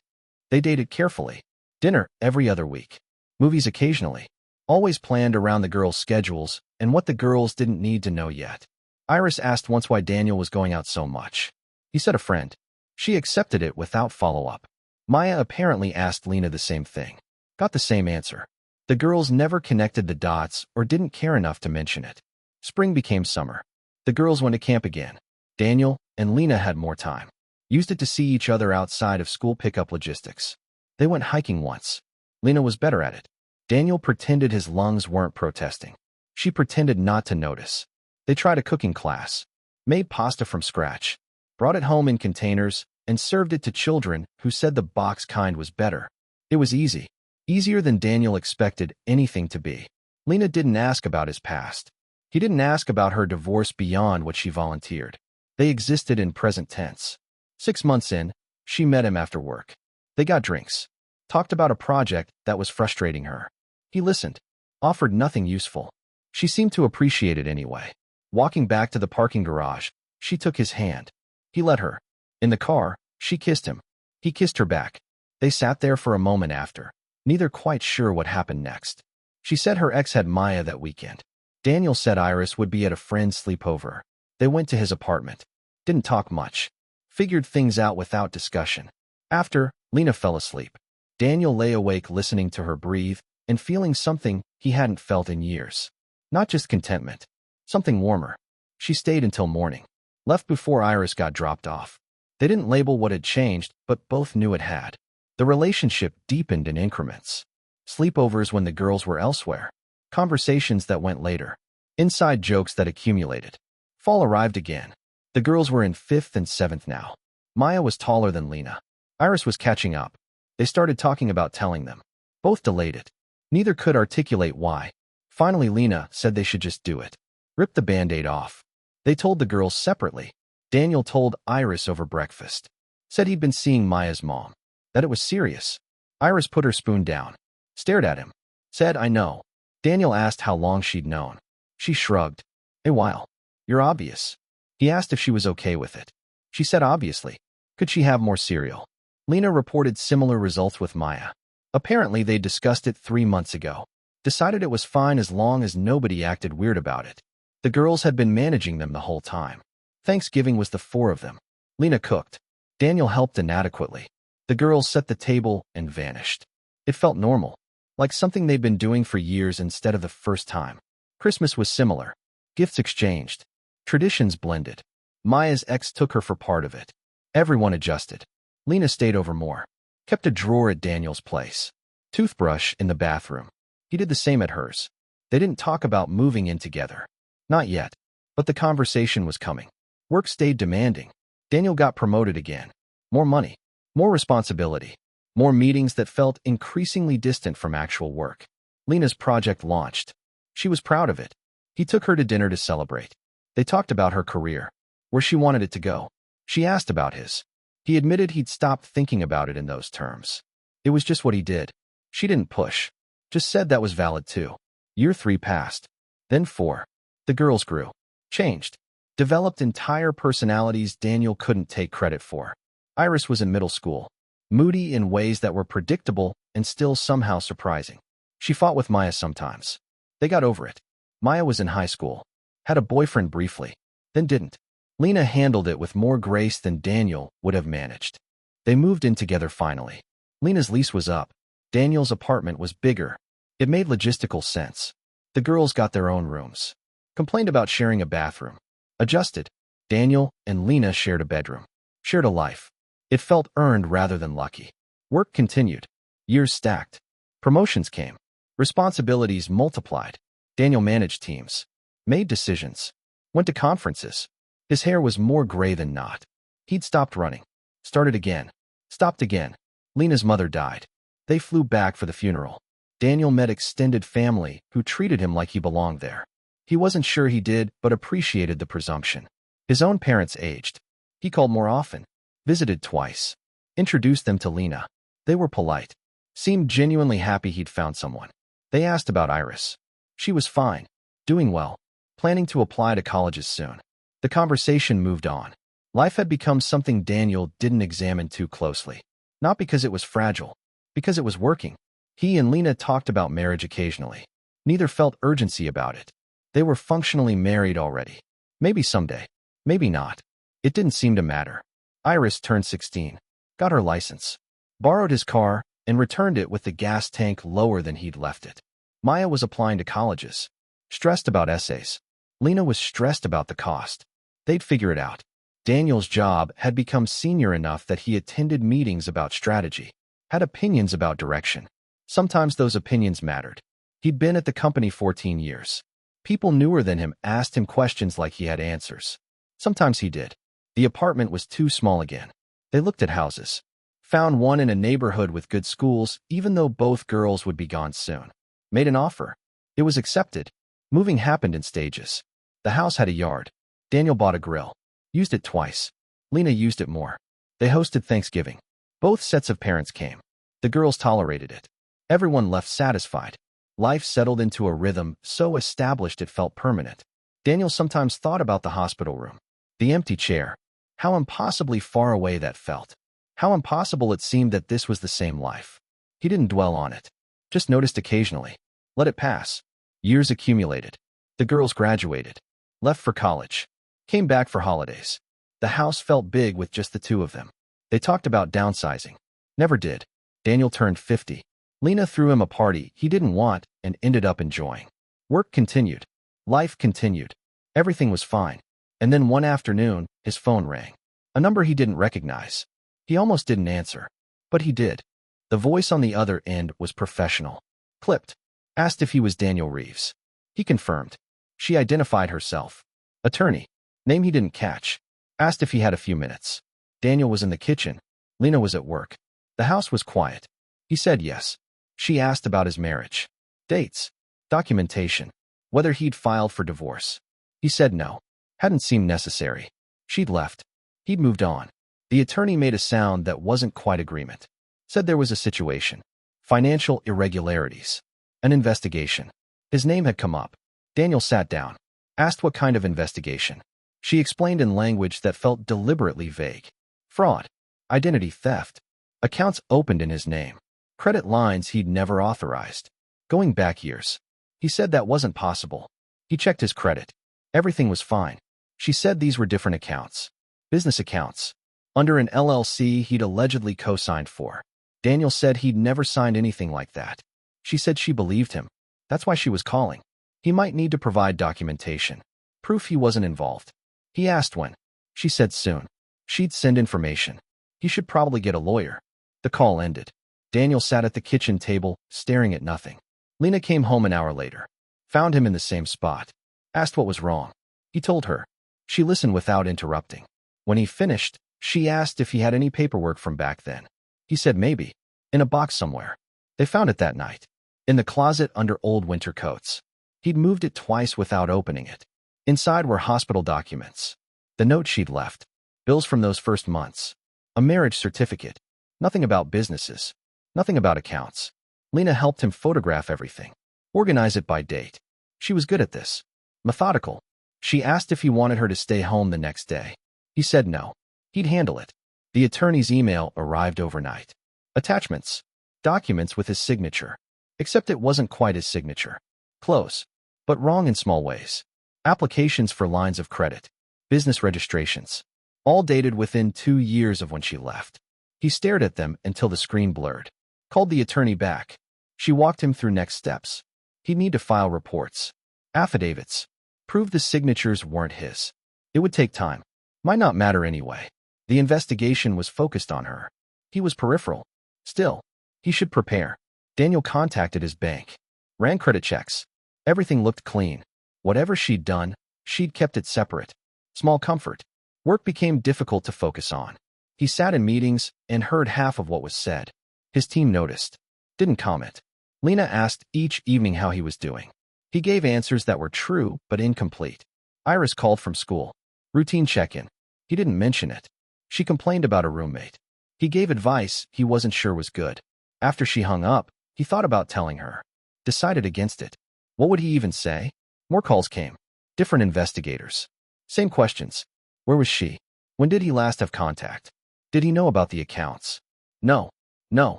They dated carefully. Dinner every other week. Movies occasionally. Always planned around the girls' schedules and what the girls didn't need to know yet. Iris asked once why Daniel was going out so much. He said a friend. She accepted it without follow-up. Maya apparently asked Lena the same thing. Got the same answer. The girls never connected the dots or didn't care enough to mention it. Spring became summer. The girls went to camp again. Daniel and Lena had more time. Used it to see each other outside of school pickup logistics. They went hiking once. Lena was better at it. Daniel pretended his lungs weren't protesting. She pretended not to notice. They tried a cooking class. Made pasta from scratch. Brought it home in containers and served it to children who said the box kind was better. It was easy. Easier than Daniel expected anything to be. Lena didn't ask about his past. He didn't ask about her divorce beyond what she volunteered. They existed in present tense. 6 months in, she met him after work. They got drinks. Talked about a project that was frustrating her. He listened. Offered nothing useful. She seemed to appreciate it anyway. Walking back to the parking garage, she took his hand. He let her. In the car, she kissed him. He kissed her back. They sat there for a moment after, neither quite sure what happened next. She said her ex had Maya that weekend. Daniel said Iris would be at a friend's sleepover. They went to his apartment. Didn't talk much. Figured things out without discussion. After, Lena fell asleep. Daniel lay awake listening to her breathe and feeling something he hadn't felt in years. Not just contentment. Something warmer. She stayed until morning. Left before Iris got dropped off. They didn't label what had changed, but both knew it had. The relationship deepened in increments. Sleepovers when the girls were elsewhere. Conversations that went later. Inside jokes that accumulated. Fall arrived again. The girls were in 5th and 7th now. Maya was taller than Lena. Iris was catching up. They started talking about telling them. Both delayed it. Neither could articulate why. Finally, Lena said they should just do it. Rip the Band-Aid off. They told the girls separately. Daniel told Iris over breakfast. Said he'd been seeing Maya's mom. That it was serious. Iris put her spoon down. Stared at him. Said, I know. Daniel asked how long she'd known. She shrugged. A while. You're obvious. He asked if she was okay with it. She said obviously. Could she have more cereal? Lena reported similar results with Maya. Apparently they discussed it 3 months ago. Decided it was fine as long as nobody acted weird about it. The girls had been managing them the whole time. Thanksgiving was the 4 of them. Lena cooked. Daniel helped inadequately. The girls set the table and vanished. It felt normal. Like something they'd been doing for years instead of the first time. Christmas was similar. Gifts exchanged. Traditions blended. Maya's ex took her for part of it. Everyone adjusted. Lena stayed over more. Kept a drawer at Daniel's place. Toothbrush in the bathroom. He did the same at hers. They didn't talk about moving in together. Not yet. But the conversation was coming. Work stayed demanding. Daniel got promoted again. More money. More responsibility. More meetings that felt increasingly distant from actual work. Lena's project launched. She was proud of it. He took her to dinner to celebrate. They talked about her career. Where she wanted it to go. She asked about his. He admitted he'd stopped thinking about it in those terms. It was just what he did. She didn't push. Just said that was valid too. Year 3 passed. Then 4. The girls grew. Changed. Developed entire personalities Daniel couldn't take credit for. Iris was in middle school. Moody in ways that were predictable and still somehow surprising. She fought with Maya sometimes. They got over it. Maya was in high school, had a boyfriend briefly, then didn't. Lena handled it with more grace than Daniel would have managed. They moved in together finally. Lena's lease was up. Daniel's apartment was bigger. It made logistical sense. The girls got their own rooms. Complained about sharing a bathroom. Adjusted. Daniel and Lena shared a bedroom. Shared a life. It felt earned rather than lucky. Work continued. Years stacked. Promotions came. Responsibilities multiplied. Daniel managed teams. Made decisions. Went to conferences. His hair was more gray than not. He'd stopped running. Started again. Stopped again. Lena's mother died. They flew back for the funeral. Daniel met extended family who treated him like he belonged there. He wasn't sure he did, but appreciated the presumption. His own parents aged. He called more often. Visited twice. Introduced them to Lena. They were polite. Seemed genuinely happy he'd found someone. They asked about Iris. She was fine. Doing well. Planning to apply to colleges soon. The conversation moved on. Life had become something Daniel didn't examine too closely. Not because it was fragile. Because it was working. He and Lena talked about marriage occasionally. Neither felt urgency about it. They were functionally married already. Maybe someday. Maybe not. It didn't seem to matter. Iris turned 16. Got her license. Borrowed his car and returned it with the gas tank lower than he'd left it. Maya was applying to colleges. Stressed about essays. Lena was stressed about the cost. They'd figure it out. Daniel's job had become senior enough that he attended meetings about strategy. Had opinions about direction. Sometimes those opinions mattered. He'd been at the company 14 years. People newer than him asked him questions like he had answers. Sometimes he did. The apartment was too small again. They looked at houses. Found one in a neighborhood with good schools, even though both girls would be gone soon. Made an offer. It was accepted. Moving happened in stages. The house had a yard. Daniel bought a grill. Used it twice. Lena used it more. They hosted Thanksgiving. Both sets of parents came. The girls tolerated it. Everyone left satisfied. Life settled into a rhythm so established it felt permanent. Daniel sometimes thought about the hospital room. The empty chair. How impossibly far away that felt. How impossible it seemed that this was the same life. He didn't dwell on it. Just noticed occasionally. Let it pass. Years accumulated. The girls graduated. Left for college. Came back for holidays. The house felt big with just the two of them. They talked about downsizing. Never did. Daniel turned 50. Lena threw him a party he didn't want and ended up enjoying. Work continued. Life continued. Everything was fine. And then one afternoon, his phone rang. A number he didn't recognize. He almost didn't answer. But he did. The voice on the other end was professional. Clipped. Asked if he was Daniel Reeves. He confirmed. She identified herself. Attorney. Name he didn't catch. Asked if he had a few minutes. Daniel was in the kitchen. Lena was at work. The house was quiet. He said yes. She asked about his marriage. Dates. Documentation. Whether he'd filed for divorce. He said no. Hadn't seemed necessary. She'd left. He'd moved on. The attorney made a sound that wasn't quite agreement. Said there was a situation. Financial irregularities. An investigation. His name had come up. Daniel sat down. Asked what kind of investigation. She explained in language that felt deliberately vague. Fraud. Identity theft. Accounts opened in his name. Credit lines he'd never authorized. Going back years. He said that wasn't possible. He checked his credit. Everything was fine. She said these were different accounts. Business accounts. Under an LLC he'd allegedly co-signed for. Daniel said he'd never signed anything like that. She said she believed him. That's why she was calling. He might need to provide documentation. Proof he wasn't involved. He asked when. She said soon. She'd send information. He should probably get a lawyer. The call ended. Daniel sat at the kitchen table, staring at nothing. Lena came home an hour later. Found him in the same spot. Asked what was wrong. He told her. She listened without interrupting. When he finished, she asked if he had any paperwork from back then. He said maybe. In a box somewhere. They found it that night. In the closet under old winter coats. He'd moved it twice without opening it. Inside were hospital documents. The note she'd left. Bills from those first months. A marriage certificate. Nothing about businesses. Nothing about accounts. Lena helped him photograph everything. Organize it by date. She was good at this. Methodical. She asked if he wanted her to stay home the next day. He said no. He'd handle it. The attorney's email arrived overnight. Attachments. Documents with his signature. Except it wasn't quite his signature. Close, but wrong in small ways. Applications for lines of credit, business registrations, all dated within 2 years of when she left. He stared at them until the screen blurred. Called the attorney back. She walked him through next steps. He'd need to file reports, affidavits, prove the signatures weren't his. It would take time. Might not matter anyway. The investigation was focused on her. He was peripheral. Still, he should prepare. Daniel contacted his bank. Ran credit checks. Everything looked clean. Whatever she'd done, she'd kept it separate. Small comfort. Work became difficult to focus on. He sat in meetings and heard half of what was said. His team noticed. Didn't comment. Lena asked each evening how he was doing. He gave answers that were true but incomplete. Iris called from school. Routine check-in. He didn't mention it. She complained about a roommate. He gave advice he wasn't sure was good. After she hung up, he thought about telling her. Decided against it. What would he even say? More calls came. Different investigators. Same questions. Where was she? When did he last have contact? Did he know about the accounts? No. No.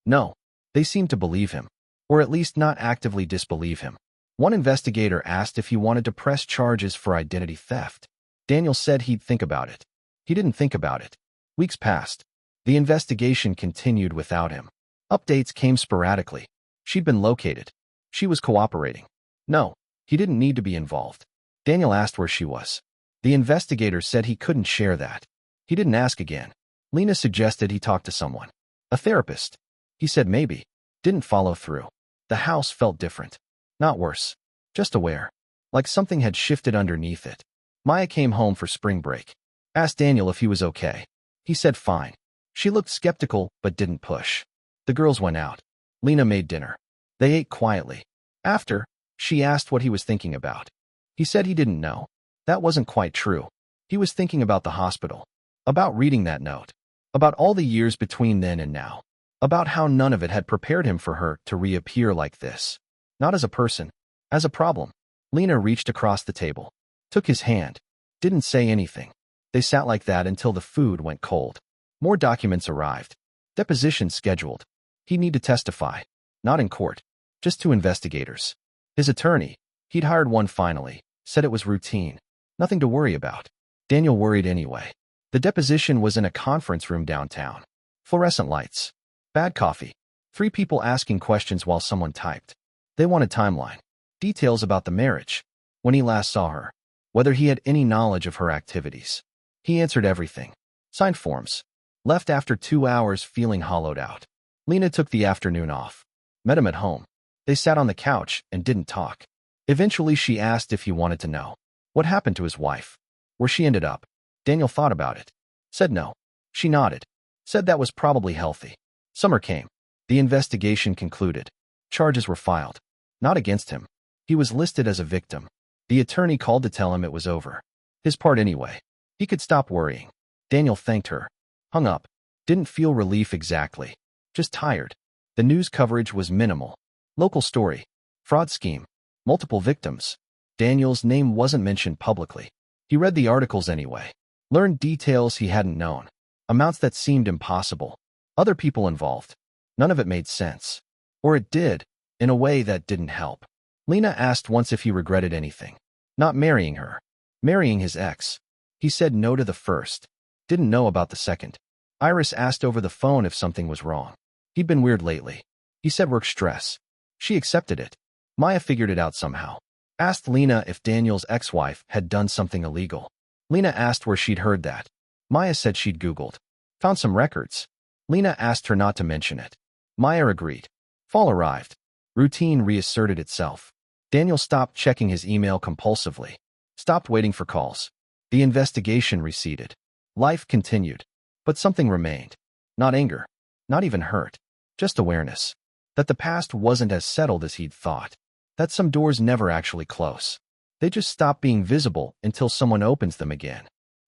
No. They seemed to believe him. Or at least not actively disbelieve him. One investigator asked if he wanted to press charges for identity theft. Daniel said he'd think about it. He didn't think about it. Weeks passed. The investigation continued without him. Updates came sporadically. She'd been located. She was cooperating. No, he didn't need to be involved. Daniel asked where she was. The investigator said he couldn't share that. He didn't ask again. Lena suggested he talk to someone. A therapist. He said maybe. Didn't follow through. The house felt different. Not worse. Just aware. Like something had shifted underneath it. Maya came home for spring break. Asked Daniel if he was okay. He said fine. She looked skeptical but didn't push. The girls went out. Lena made dinner. They ate quietly. After, she asked what he was thinking about. He said he didn't know. That wasn't quite true. He was thinking about the hospital. About reading that note. About all the years between then and now. About how none of it had prepared him for her to reappear like this. Not as a person. As a problem. Lena reached across the table. Took his hand. Didn't say anything. They sat like that until the food went cold. More documents arrived. Deposition scheduled. He'd need to testify. Not in court. Just to investigators. His attorney, he'd hired one finally, said it was routine. Nothing to worry about. Daniel worried anyway. The deposition was in a conference room downtown. Fluorescent lights. Bad coffee. 3 people asking questions while someone typed. They wanted timeline. Details about the marriage. When he last saw her. Whether he had any knowledge of her activities. He answered everything. Signed forms. Left after 2 hours feeling hollowed out. Lena took the afternoon off. Met him at home. They sat on the couch and didn't talk. Eventually she asked if he wanted to know. What happened to his wife? Where she ended up? Daniel thought about it. Said no. She nodded. Said that was probably healthy. Summer came. The investigation concluded. Charges were filed. Not against him. He was listed as a victim. The attorney called to tell him it was over. His part anyway. He could stop worrying. Daniel thanked her. Hung up. Didn't feel relief exactly. Just tired. The news coverage was minimal. Local story. Fraud scheme. Multiple victims. Daniel's name wasn't mentioned publicly. He read the articles anyway. Learned details he hadn't known. Amounts that seemed impossible. Other people involved. None of it made sense. Or it did, in a way that didn't help. Lena asked once if he regretted anything. Not marrying her. Marrying his ex. He said no to the first. Didn't know about the second. Iris asked over the phone if something was wrong. He'd been weird lately. He said work stress. She accepted it. Maya figured it out somehow. Asked Lena if Daniel's ex-wife had done something illegal. Lena asked where she'd heard that. Maya said she'd Googled. Found some records. Lena asked her not to mention it. Maya agreed. Fall arrived. Routine reasserted itself. Daniel stopped checking his email compulsively. Stopped waiting for calls. The investigation receded. Life continued. But something remained. Not anger. Not even hurt. Just awareness. That the past wasn't as settled as he'd thought. That some doors never actually close. They just stop being visible until someone opens them again.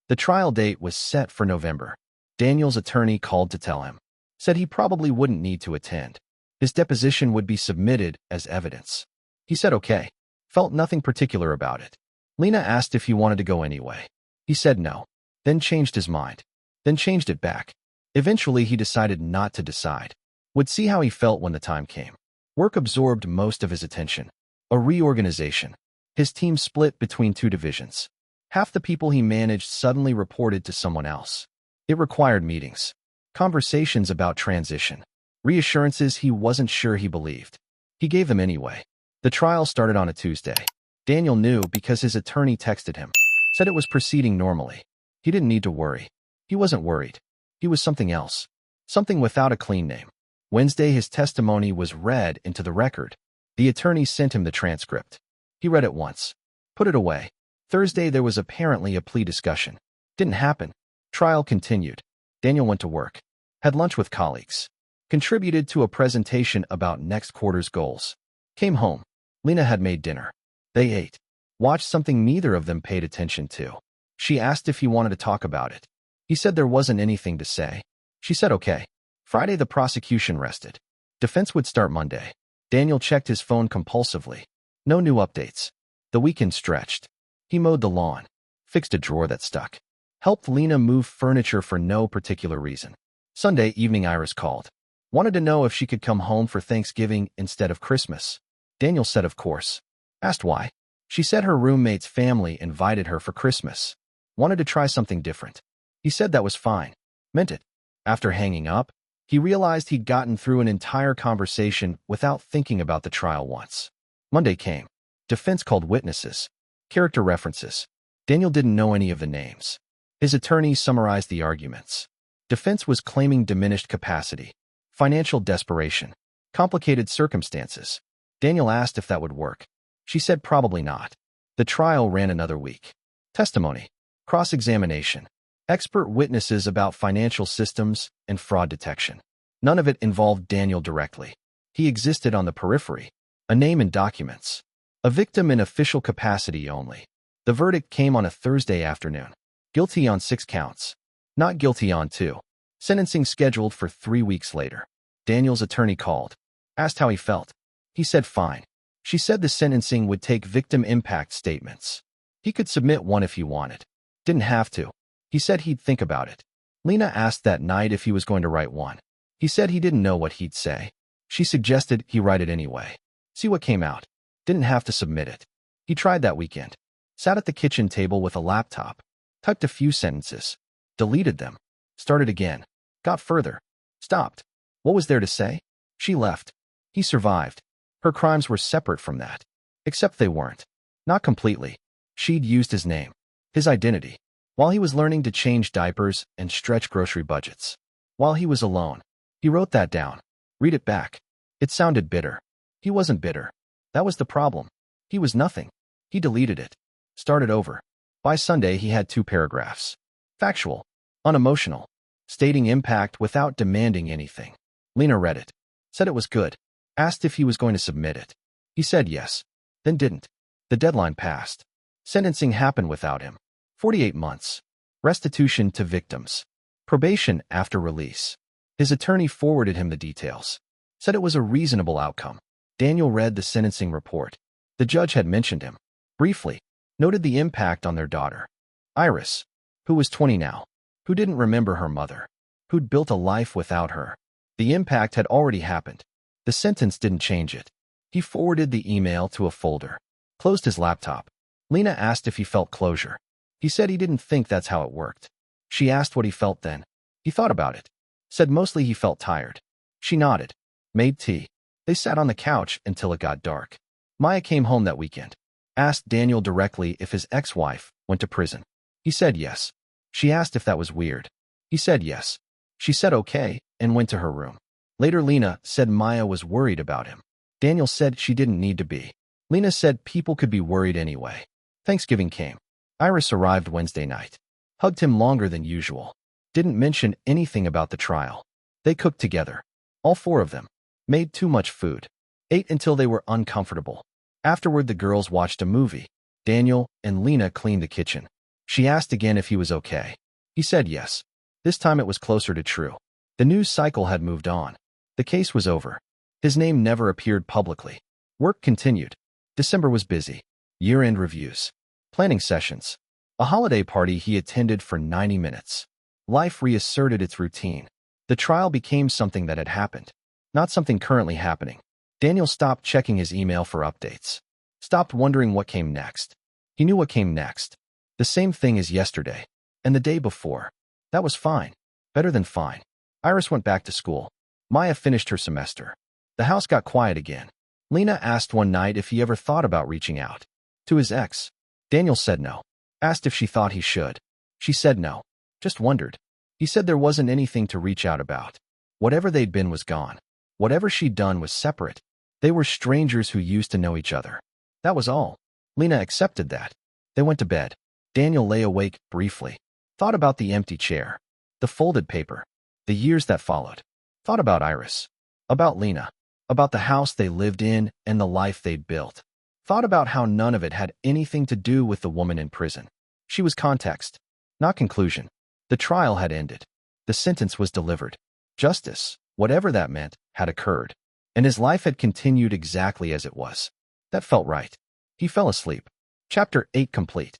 The trial date was set for November. Daniel's attorney called to tell him. Said he probably wouldn't need to attend. His deposition would be submitted as evidence. He said okay. Felt nothing particular about it. Lena asked if he wanted to go anyway. He said no. Then changed his mind. Then changed it back. Eventually he decided not to decide. Would see how he felt when the time came. Work absorbed most of his attention. A reorganization. His team split between two divisions. Half the people he managed suddenly reported to someone else. It required meetings, conversations about transition, reassurances he wasn't sure he believed. He gave them anyway. The trial started on a Tuesday. Daniel knew because his attorney texted him, said it was proceeding normally. He didn't need to worry. He wasn't worried. He was something else. Something without a clean name. Wednesday, his testimony was read into the record. The attorney sent him the transcript. He read it once, put it away. Thursday, there was apparently a plea discussion. Didn't happen. Trial continued. Daniel went to work, had lunch with colleagues, contributed to a presentation about next quarter's goals. Came home. Lena had made dinner. They ate. Watched something neither of them paid attention to. She asked if he wanted to talk about it. He said there wasn't anything to say. She said okay. Friday, the prosecution rested. Defense would start Monday. Daniel checked his phone compulsively. No new updates. The weekend stretched. He mowed the lawn, fixed a drawer that stuck, helped Lena move furniture for no particular reason. Sunday evening, Iris called. Wanted to know if she could come home for Thanksgiving instead of Christmas. Daniel said of course. Asked why. She said her roommate's family invited her for Christmas. Wanted to try something different. He said that was fine. Meant it. After hanging up, he realized he'd gotten through an entire conversation without thinking about the trial once. Monday came. Defense called witnesses. Character references. Daniel didn't know any of the names. His attorney summarized the arguments. Defense was claiming diminished capacity, financial desperation, complicated circumstances. Daniel asked if that would work. She said probably not. The trial ran another week. Testimony, cross-examination, expert witnesses about financial systems and fraud detection. None of it involved Daniel directly. He existed on the periphery, a name in documents, a victim in official capacity only. The verdict came on a Thursday afternoon. Guilty on 6 counts. Not guilty on 2. Sentencing scheduled for 3 weeks later. Daniel's attorney called. Asked how he felt. He said fine. She said the sentencing would take victim impact statements. He could submit one if he wanted. Didn't have to. He said he'd think about it. Lena asked that night if he was going to write one. He said he didn't know what he'd say. She suggested he write it anyway. See what came out. Didn't have to submit it. He tried that weekend. Sat at the kitchen table with a laptop. Typed a few sentences. Deleted them. Started again. Got further. Stopped. What was there to say? She left. He survived. Her crimes were separate from that. Except they weren't. Not completely. She'd used his name. His identity. While he was learning to change diapers and stretch grocery budgets. While he was alone. He wrote that down. Read it back. It sounded bitter. He wasn't bitter. That was the problem. He was nothing. He deleted it. Started over. By Sunday, he had 2 paragraphs. Factual. Unemotional. Stating impact without demanding anything. Lena read it. Said it was good. Asked if he was going to submit it. He said yes. Then didn't. The deadline passed. Sentencing happened without him. 48 months. Restitution to victims. Probation after release. His attorney forwarded him the details. Said it was a reasonable outcome. Daniel read the sentencing report. The judge had mentioned him. Briefly. Noted the impact on their daughter. Iris. Who was 20 now. Who didn't remember her mother. Who'd built a life without her. The impact had already happened. The sentence didn't change it. He forwarded the email to a folder. Closed his laptop. Lena asked if he felt closure. He said he didn't think that's how it worked. She asked what he felt then. He thought about it. Said mostly he felt tired. She nodded. Made tea. They sat on the couch until it got dark. Maya came home that weekend. Asked Daniel directly if his ex-wife went to prison. He said yes. She asked if that was weird. He said yes. She said okay and went to her room. Later, Lena said Maya was worried about him. Daniel said she didn't need to be. Lena said people could be worried anyway. Thanksgiving came. Iris arrived Wednesday night. Hugged him longer than usual. Didn't mention anything about the trial. They cooked together. All 4 of them. Made too much food. Ate until they were uncomfortable. Afterward, the girls watched a movie. Daniel and Lena cleaned the kitchen. She asked again if he was okay. He said yes. This time it was closer to true. The news cycle had moved on. The case was over. His name never appeared publicly. Work continued. December was busy. Year-end reviews. Planning sessions. A holiday party he attended for 90 minutes. Life reasserted its routine. The trial became something that had happened, not something currently happening. Daniel stopped checking his email for updates. Stopped wondering what came next. He knew what came next. The same thing as yesterday. And the day before. That was fine. Better than fine. Iris went back to school. Maya finished her semester. The house got quiet again. Lena asked one night if he ever thought about reaching out to his ex. Daniel said no. Asked if she thought he should. She said no. Just wondered. He said there wasn't anything to reach out about. Whatever they'd been was gone. Whatever she'd done was separate. They were strangers who used to know each other. That was all. Lena accepted that. They went to bed. Daniel lay awake briefly. Thought about the empty chair. The folded paper. The years that followed. Thought about Iris. About Lena. About the house they lived in and the life they'd built. Thought about how none of it had anything to do with the woman in prison. She was context, not conclusion. The trial had ended. The sentence was delivered. Justice, whatever that meant, had occurred. And his life had continued exactly as it was. That felt right. He fell asleep. Chapter 8 complete.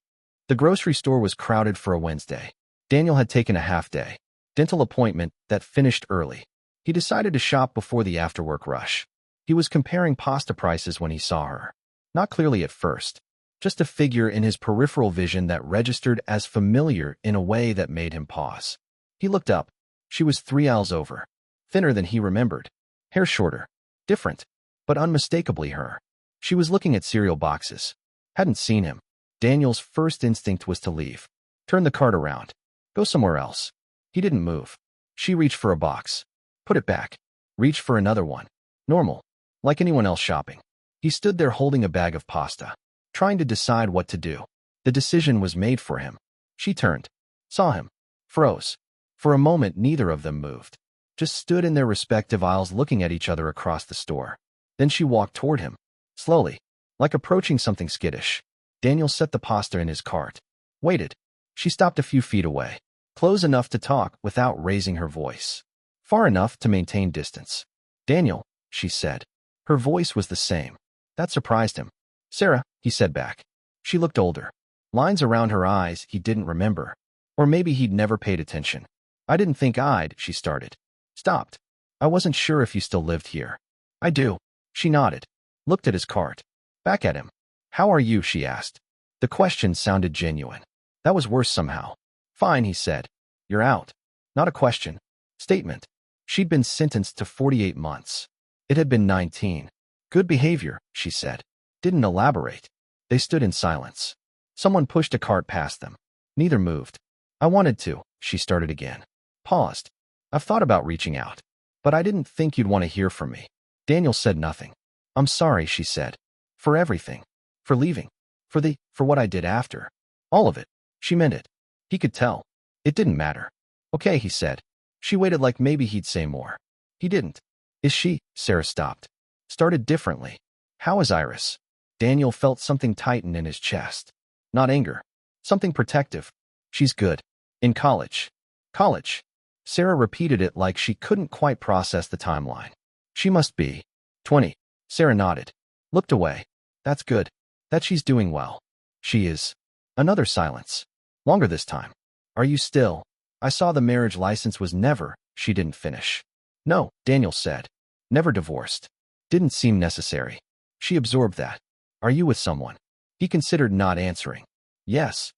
The grocery store was crowded for a Wednesday. Daniel had taken a half-day dental appointment that finished early. He decided to shop before the after-work rush. He was comparing pasta prices when he saw her. Not clearly at first. Just a figure in his peripheral vision that registered as familiar in a way that made him pause. He looked up. She was 3 aisles over. Thinner than he remembered. Hair shorter. Different. But unmistakably her. She was looking at cereal boxes. Hadn't seen him. Daniel's first instinct was to leave. Turn the cart around. Go somewhere else. He didn't move. She reached for a box. Put it back. Reached for another one. Normal. Like anyone else shopping. He stood there holding a bag of pasta. Trying to decide what to do. The decision was made for him. She turned. Saw him. Froze. For a moment neither of them moved. Just stood in their respective aisles looking at each other across the store. Then she walked toward him. Slowly. Like approaching something skittish. Daniel set the pasta in his cart. Waited. She stopped a few feet away. Close enough to talk without raising her voice. Far enough to maintain distance. Daniel, she said. Her voice was the same. That surprised him. Sarah, he said back. She looked older. Lines around her eyes he didn't remember. Or maybe he'd never paid attention. I didn't think she started. Stopped. I wasn't sure if you still lived here. I do. She nodded. Looked at his cart. Back at him. How are you, she asked. The question sounded genuine. That was worse somehow. Fine, he said. You're out. Not a question. Statement. She'd been sentenced to 48 months. It had been 19. Good behavior, she said. Didn't elaborate. They stood in silence. Someone pushed a cart past them. Neither moved. I wanted to, she started again. Paused. I've thought about reaching out. But I didn't think you'd want to hear from me. Daniel said nothing. I'm sorry, she said. For everything. For leaving. For what I did after. All of it. She meant it. He could tell. It didn't matter. Okay, he said. She waited like maybe he'd say more. He didn't. Is she? Sarah stopped. Started differently. How is Iris? Daniel felt something tighten in his chest. Not anger. Something protective. She's good. In college. College. Sarah repeated it like she couldn't quite process the timeline. She must be 20. Sarah nodded. Looked away. That's good. That she's doing well. She is. Another silence. Longer this time. Are you still? I saw the marriage license was never. She didn't finish. No, Daniel said. Never divorced. Didn't seem necessary. She absorbed that. Are you with someone? He considered not answering. Yes.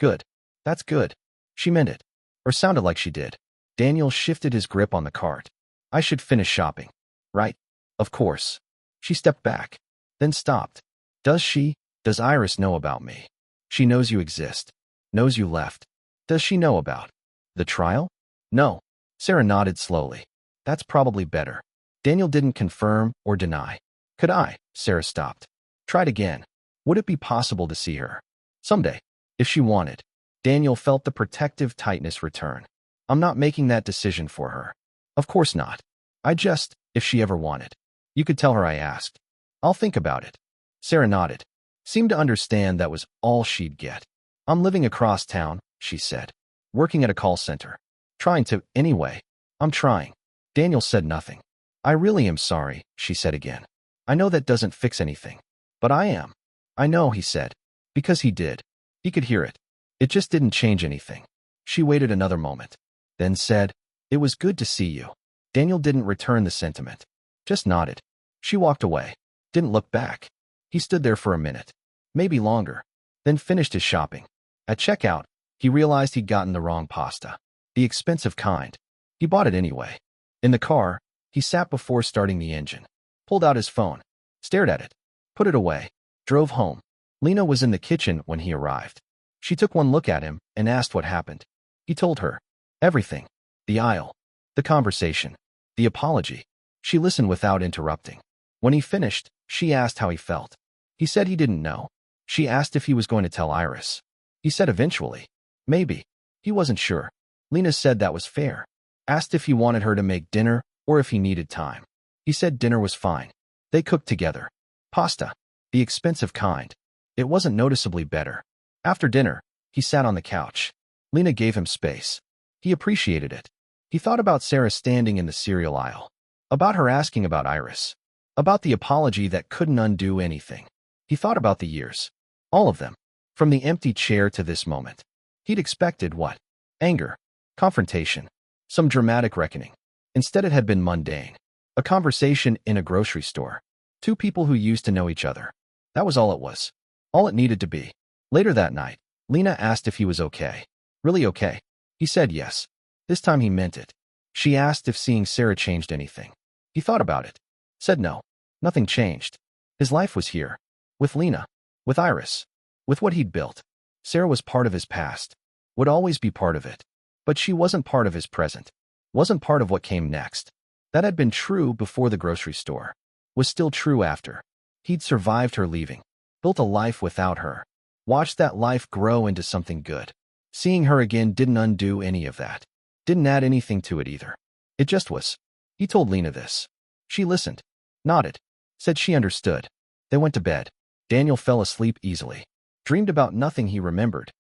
Good. That's good. She meant it. Or sounded like she did. Daniel shifted his grip on the cart. I should finish shopping. Right? Of course. She stepped back. Then stopped. Does Iris know about me? She knows you exist. Knows you left. Does she know about the trial? No. Sarah nodded slowly. That's probably better. Daniel didn't confirm or deny. Could I? Sarah stopped. Tried again. Would it be possible to see her? Someday. If she wanted. Daniel felt the protective tightness return. I'm not making that decision for her. Of course not. If she ever wanted. You could tell her I asked. I'll think about it. Sarah nodded. Seemed to understand that was all she'd get. I'm living across town, she said. Working at a call center. Trying to, anyway. I'm trying. Daniel said nothing. I really am sorry, she said again. I know that doesn't fix anything. But I am. I know, he said. Because he did. He could hear it. It just didn't change anything. She waited another moment. Then said, It was good to see you. Daniel didn't return the sentiment. Just nodded. She walked away. Didn't look back. He stood there for a minute, maybe longer, then finished his shopping. At checkout, he realized he'd gotten the wrong pasta. The expensive kind. He bought it anyway. In the car, he sat before starting the engine, pulled out his phone, stared at it, put it away, drove home. Lena was in the kitchen when he arrived. She took one look at him and asked what happened. He told her everything. The aisle, the conversation, the apology. She listened without interrupting. When he finished, she asked how he felt. He said he didn't know. She asked if he was going to tell Iris. He said eventually. Maybe. He wasn't sure. Lena said that was fair. Asked if he wanted her to make dinner or if he needed time. He said dinner was fine. They cooked together. Pasta. The expensive kind. It wasn't noticeably better. After dinner, he sat on the couch. Lena gave him space. He appreciated it. He thought about Sarah standing in the cereal aisle. About her asking about Iris. About the apology that couldn't undo anything. He thought about the years. All of them. From the empty chair to this moment. He'd expected what? Anger. Confrontation. Some dramatic reckoning. Instead it had been mundane. A conversation in a grocery store. Two people who used to know each other. That was all it was. All it needed to be. Later that night, Lena asked if he was okay. Really okay? He said yes. This time he meant it. She asked if seeing Sarah changed anything. He thought about it. Said no. Nothing changed. His life was here. With Lena. With Iris. With what he'd built. Sarah was part of his past. Would always be part of it. But she wasn't part of his present. Wasn't part of what came next. That had been true before the grocery store. Was still true after. He'd survived her leaving. Built a life without her. Watched that life grow into something good. Seeing her again didn't undo any of that. Didn't add anything to it either. It just was. He told Lena this. She listened. Nodded. Said she understood. They went to bed. Daniel fell asleep easily. Dreamed about nothing he remembered.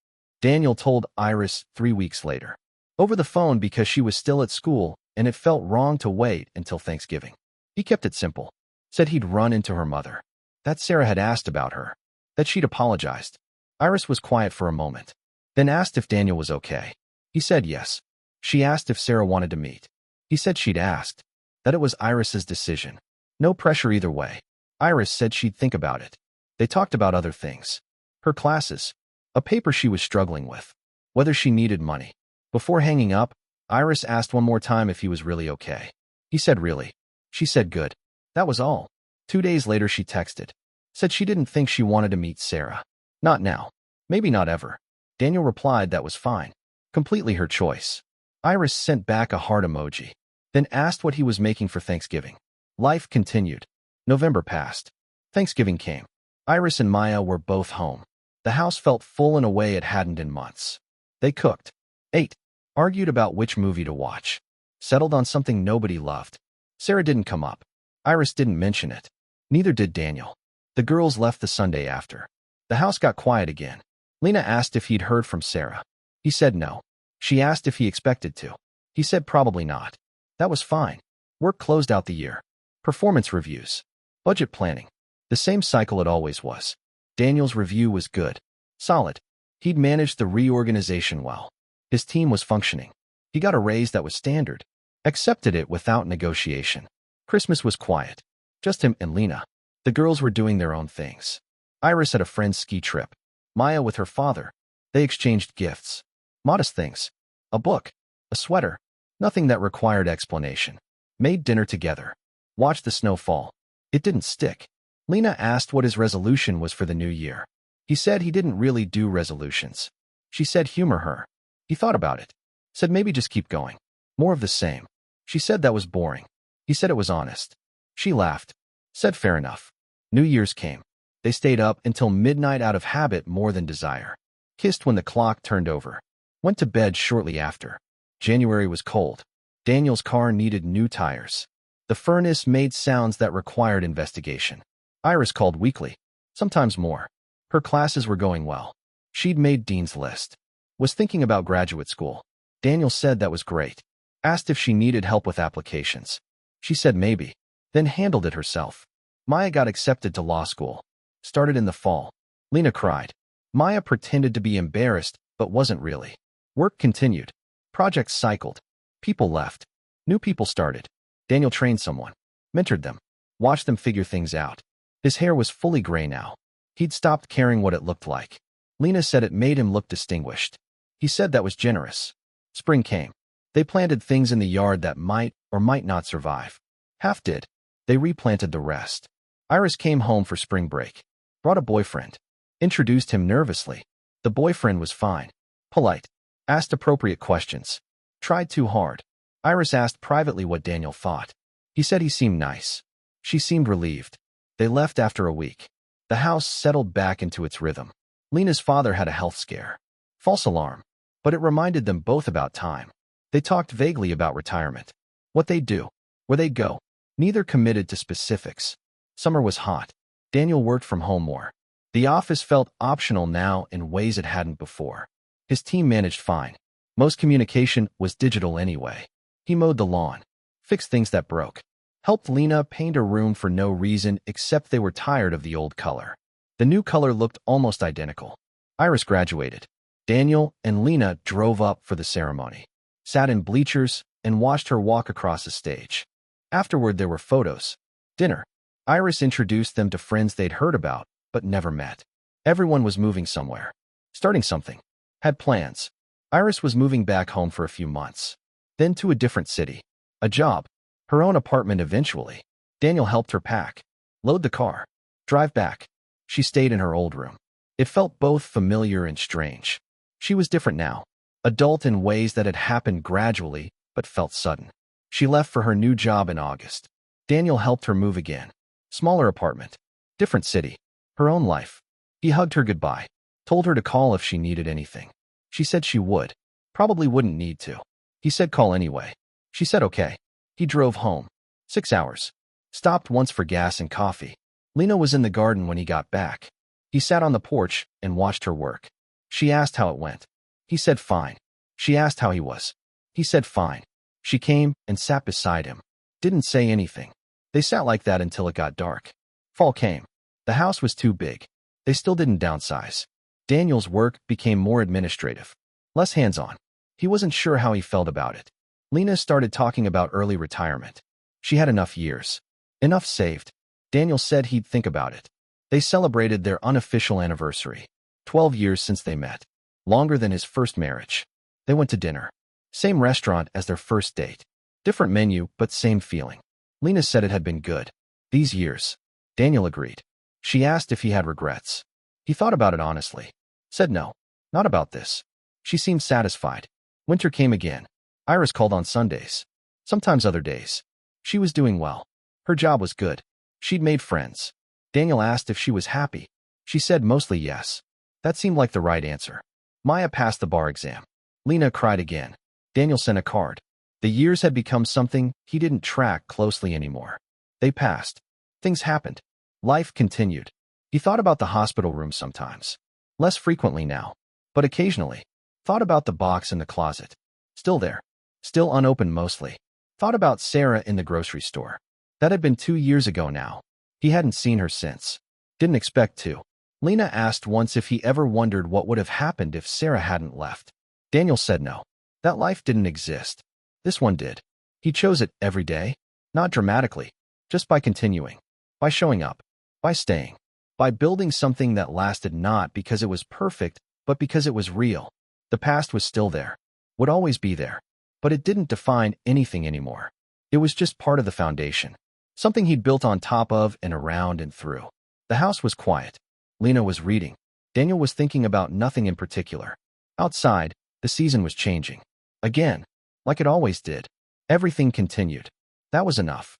Daniel told Iris 3 weeks later. Over the phone because she was still at school and it felt wrong to wait until Thanksgiving. He kept it simple. Said he'd run into her mother. That Sarah had asked about her. That she'd apologized. Iris was quiet for a moment. Then asked if Daniel was okay. He said yes. She asked if Sarah wanted to meet. He said she'd asked. That it was Iris's decision. No pressure either way. Iris said she'd think about it. They talked about other things. Her classes. A paper she was struggling with. Whether she needed money. Before hanging up, Iris asked one more time if he was really okay. He said really. She said good. That was all. 2 days later she texted. Said she didn't think she wanted to meet Sarah. Not now. Maybe not ever. Daniel replied that was fine. Completely her choice. Iris sent back a heart emoji. Then asked what he was making for Thanksgiving. Life continued. November passed. Thanksgiving came. Iris and Maya were both home. The house felt full in a way it hadn't in months. They cooked. Ate. Argued about which movie to watch. Settled on something nobody loved. Sarah didn't come up. Iris didn't mention it. Neither did Daniel. The girls left the Sunday after. The house got quiet again. Lena asked if he'd heard from Sarah. He said no. She asked if he expected to. He said probably not. That was fine. Work closed out the year. Performance reviews. Budget planning. The same cycle it always was. Daniel's review was good. Solid. He'd managed the reorganization well. His team was functioning. He got a raise that was standard. Accepted it without negotiation. Christmas was quiet. Just him and Lena. The girls were doing their own things. Iris had a friend's ski trip. Maya with her father. They exchanged gifts. Modest things. A book. A sweater. Nothing that required explanation. Made dinner together. Watched the snow fall. It didn't stick. Lena asked what his resolution was for the new year. He said he didn't really do resolutions. She said humor her. He thought about it. Said maybe just keep going. More of the same. She said that was boring. He said it was honest. She laughed. Said fair enough. New Year's came. They stayed up until midnight out of habit more than desire. Kissed when the clock turned over. Went to bed shortly after. January was cold. Daniel's car needed new tires. The furnace made sounds that required investigation. Iris called weekly. Sometimes more. Her classes were going well. She'd made Dean's list. Was thinking about graduate school. Daniel said that was great. Asked if she needed help with applications. She said maybe. Then handled it herself. Maya got accepted to law school. Started in the fall. Lena cried. Maya pretended to be embarrassed, but wasn't really. Work continued. Projects cycled. People left. New people started. Daniel trained someone. Mentored them. watched them figure things out. His hair was fully gray now. He'd stopped caring what it looked like. Lena said it made him look distinguished. He said that was generous. Spring came. They planted things in the yard that might or might not survive. Half did. They replanted the rest. Iris came home for spring break. Brought a boyfriend. Introduced him nervously. The boyfriend was fine. Polite. Asked appropriate questions. Tried too hard. Iris asked privately what Daniel thought. He said he seemed nice. She seemed relieved. They left after a week. The house settled back into its rhythm. Lena's father had a health scare. False alarm. But it reminded them both about time. They talked vaguely about retirement. What they'd do. Where they'd go. Neither committed to specifics. Summer was hot. Daniel worked from home more. The office felt optional now in ways it hadn't before. His team managed fine. Most communication was digital anyway. He mowed the lawn. Fixed things that broke. Helped Lena paint a room for no reason except they were tired of the old color. The new color looked almost identical. Iris graduated. Daniel and Lena drove up for the ceremony. Sat in bleachers and watched her walk across the stage. Afterward, there were photos. Dinner. Iris introduced them to friends they'd heard about, but never met. Everyone was moving somewhere. Starting something. Had plans. Iris was moving back home for a few months. Then to a different city. A job. Her own apartment eventually. Daniel helped her pack. Load the car. Drive back. She stayed in her old room. It felt both familiar and strange. She was different now. Adult in ways that had happened gradually, but felt sudden. She left for her new job in August. Daniel helped her move again. Smaller apartment. Different city. Her own life. He hugged her goodbye. Told her to call if she needed anything. She said she would. Probably wouldn't need to. He said call anyway. She said okay. He drove home. 6 hours. Stopped once for gas and coffee. Lena was in the garden when he got back. He sat on the porch and watched her work. She asked how it went. He said fine. She asked how he was. He said fine. She came and sat beside him. Didn't say anything. They sat like that until it got dark. Fall came. The house was too big. They still didn't downsize. Daniel's work became more administrative. Less hands-on. He wasn't sure how he felt about it. Lena started talking about early retirement. She had enough years. Enough saved. Daniel said he'd think about it. They celebrated their unofficial anniversary. 12 years since they met. Longer than his first marriage. They went to dinner. Same restaurant as their first date. Different menu, but same feeling. Lena said it had been good. These years. Daniel agreed. She asked if he had regrets. He thought about it honestly. Said no. Not about this. She seemed satisfied. Winter came again. Iris called on Sundays. Sometimes other days. She was doing well. Her job was good. She'd made friends. Daniel asked if she was happy. She said mostly yes. That seemed like the right answer. Maya passed the bar exam. Lena cried again. Daniel sent a card. The years had become something he didn't track closely anymore. They passed. Things happened. Life continued. He thought about the hospital room sometimes. Less frequently now. But occasionally. Thought about the box in the closet. Still there. Still unopened mostly. Thought about Sarah in the grocery store. That had been 2 years ago now. He hadn't seen her since. Didn't expect to. Lena asked once if he ever wondered what would have happened if Sarah hadn't left. Daniel said no. That life didn't exist. This one did. He chose it every day. Not dramatically. Just by continuing. By showing up. By staying. By building something that lasted not because it was perfect, but because it was real. The past was still there. Would always be there. But it didn't define anything anymore. It was just part of the foundation. Something he'd built on top of and around and through. The house was quiet. Lena was reading. Daniel was thinking about nothing in particular. Outside, the season was changing. Again. Like it always did. Everything continued. That was enough.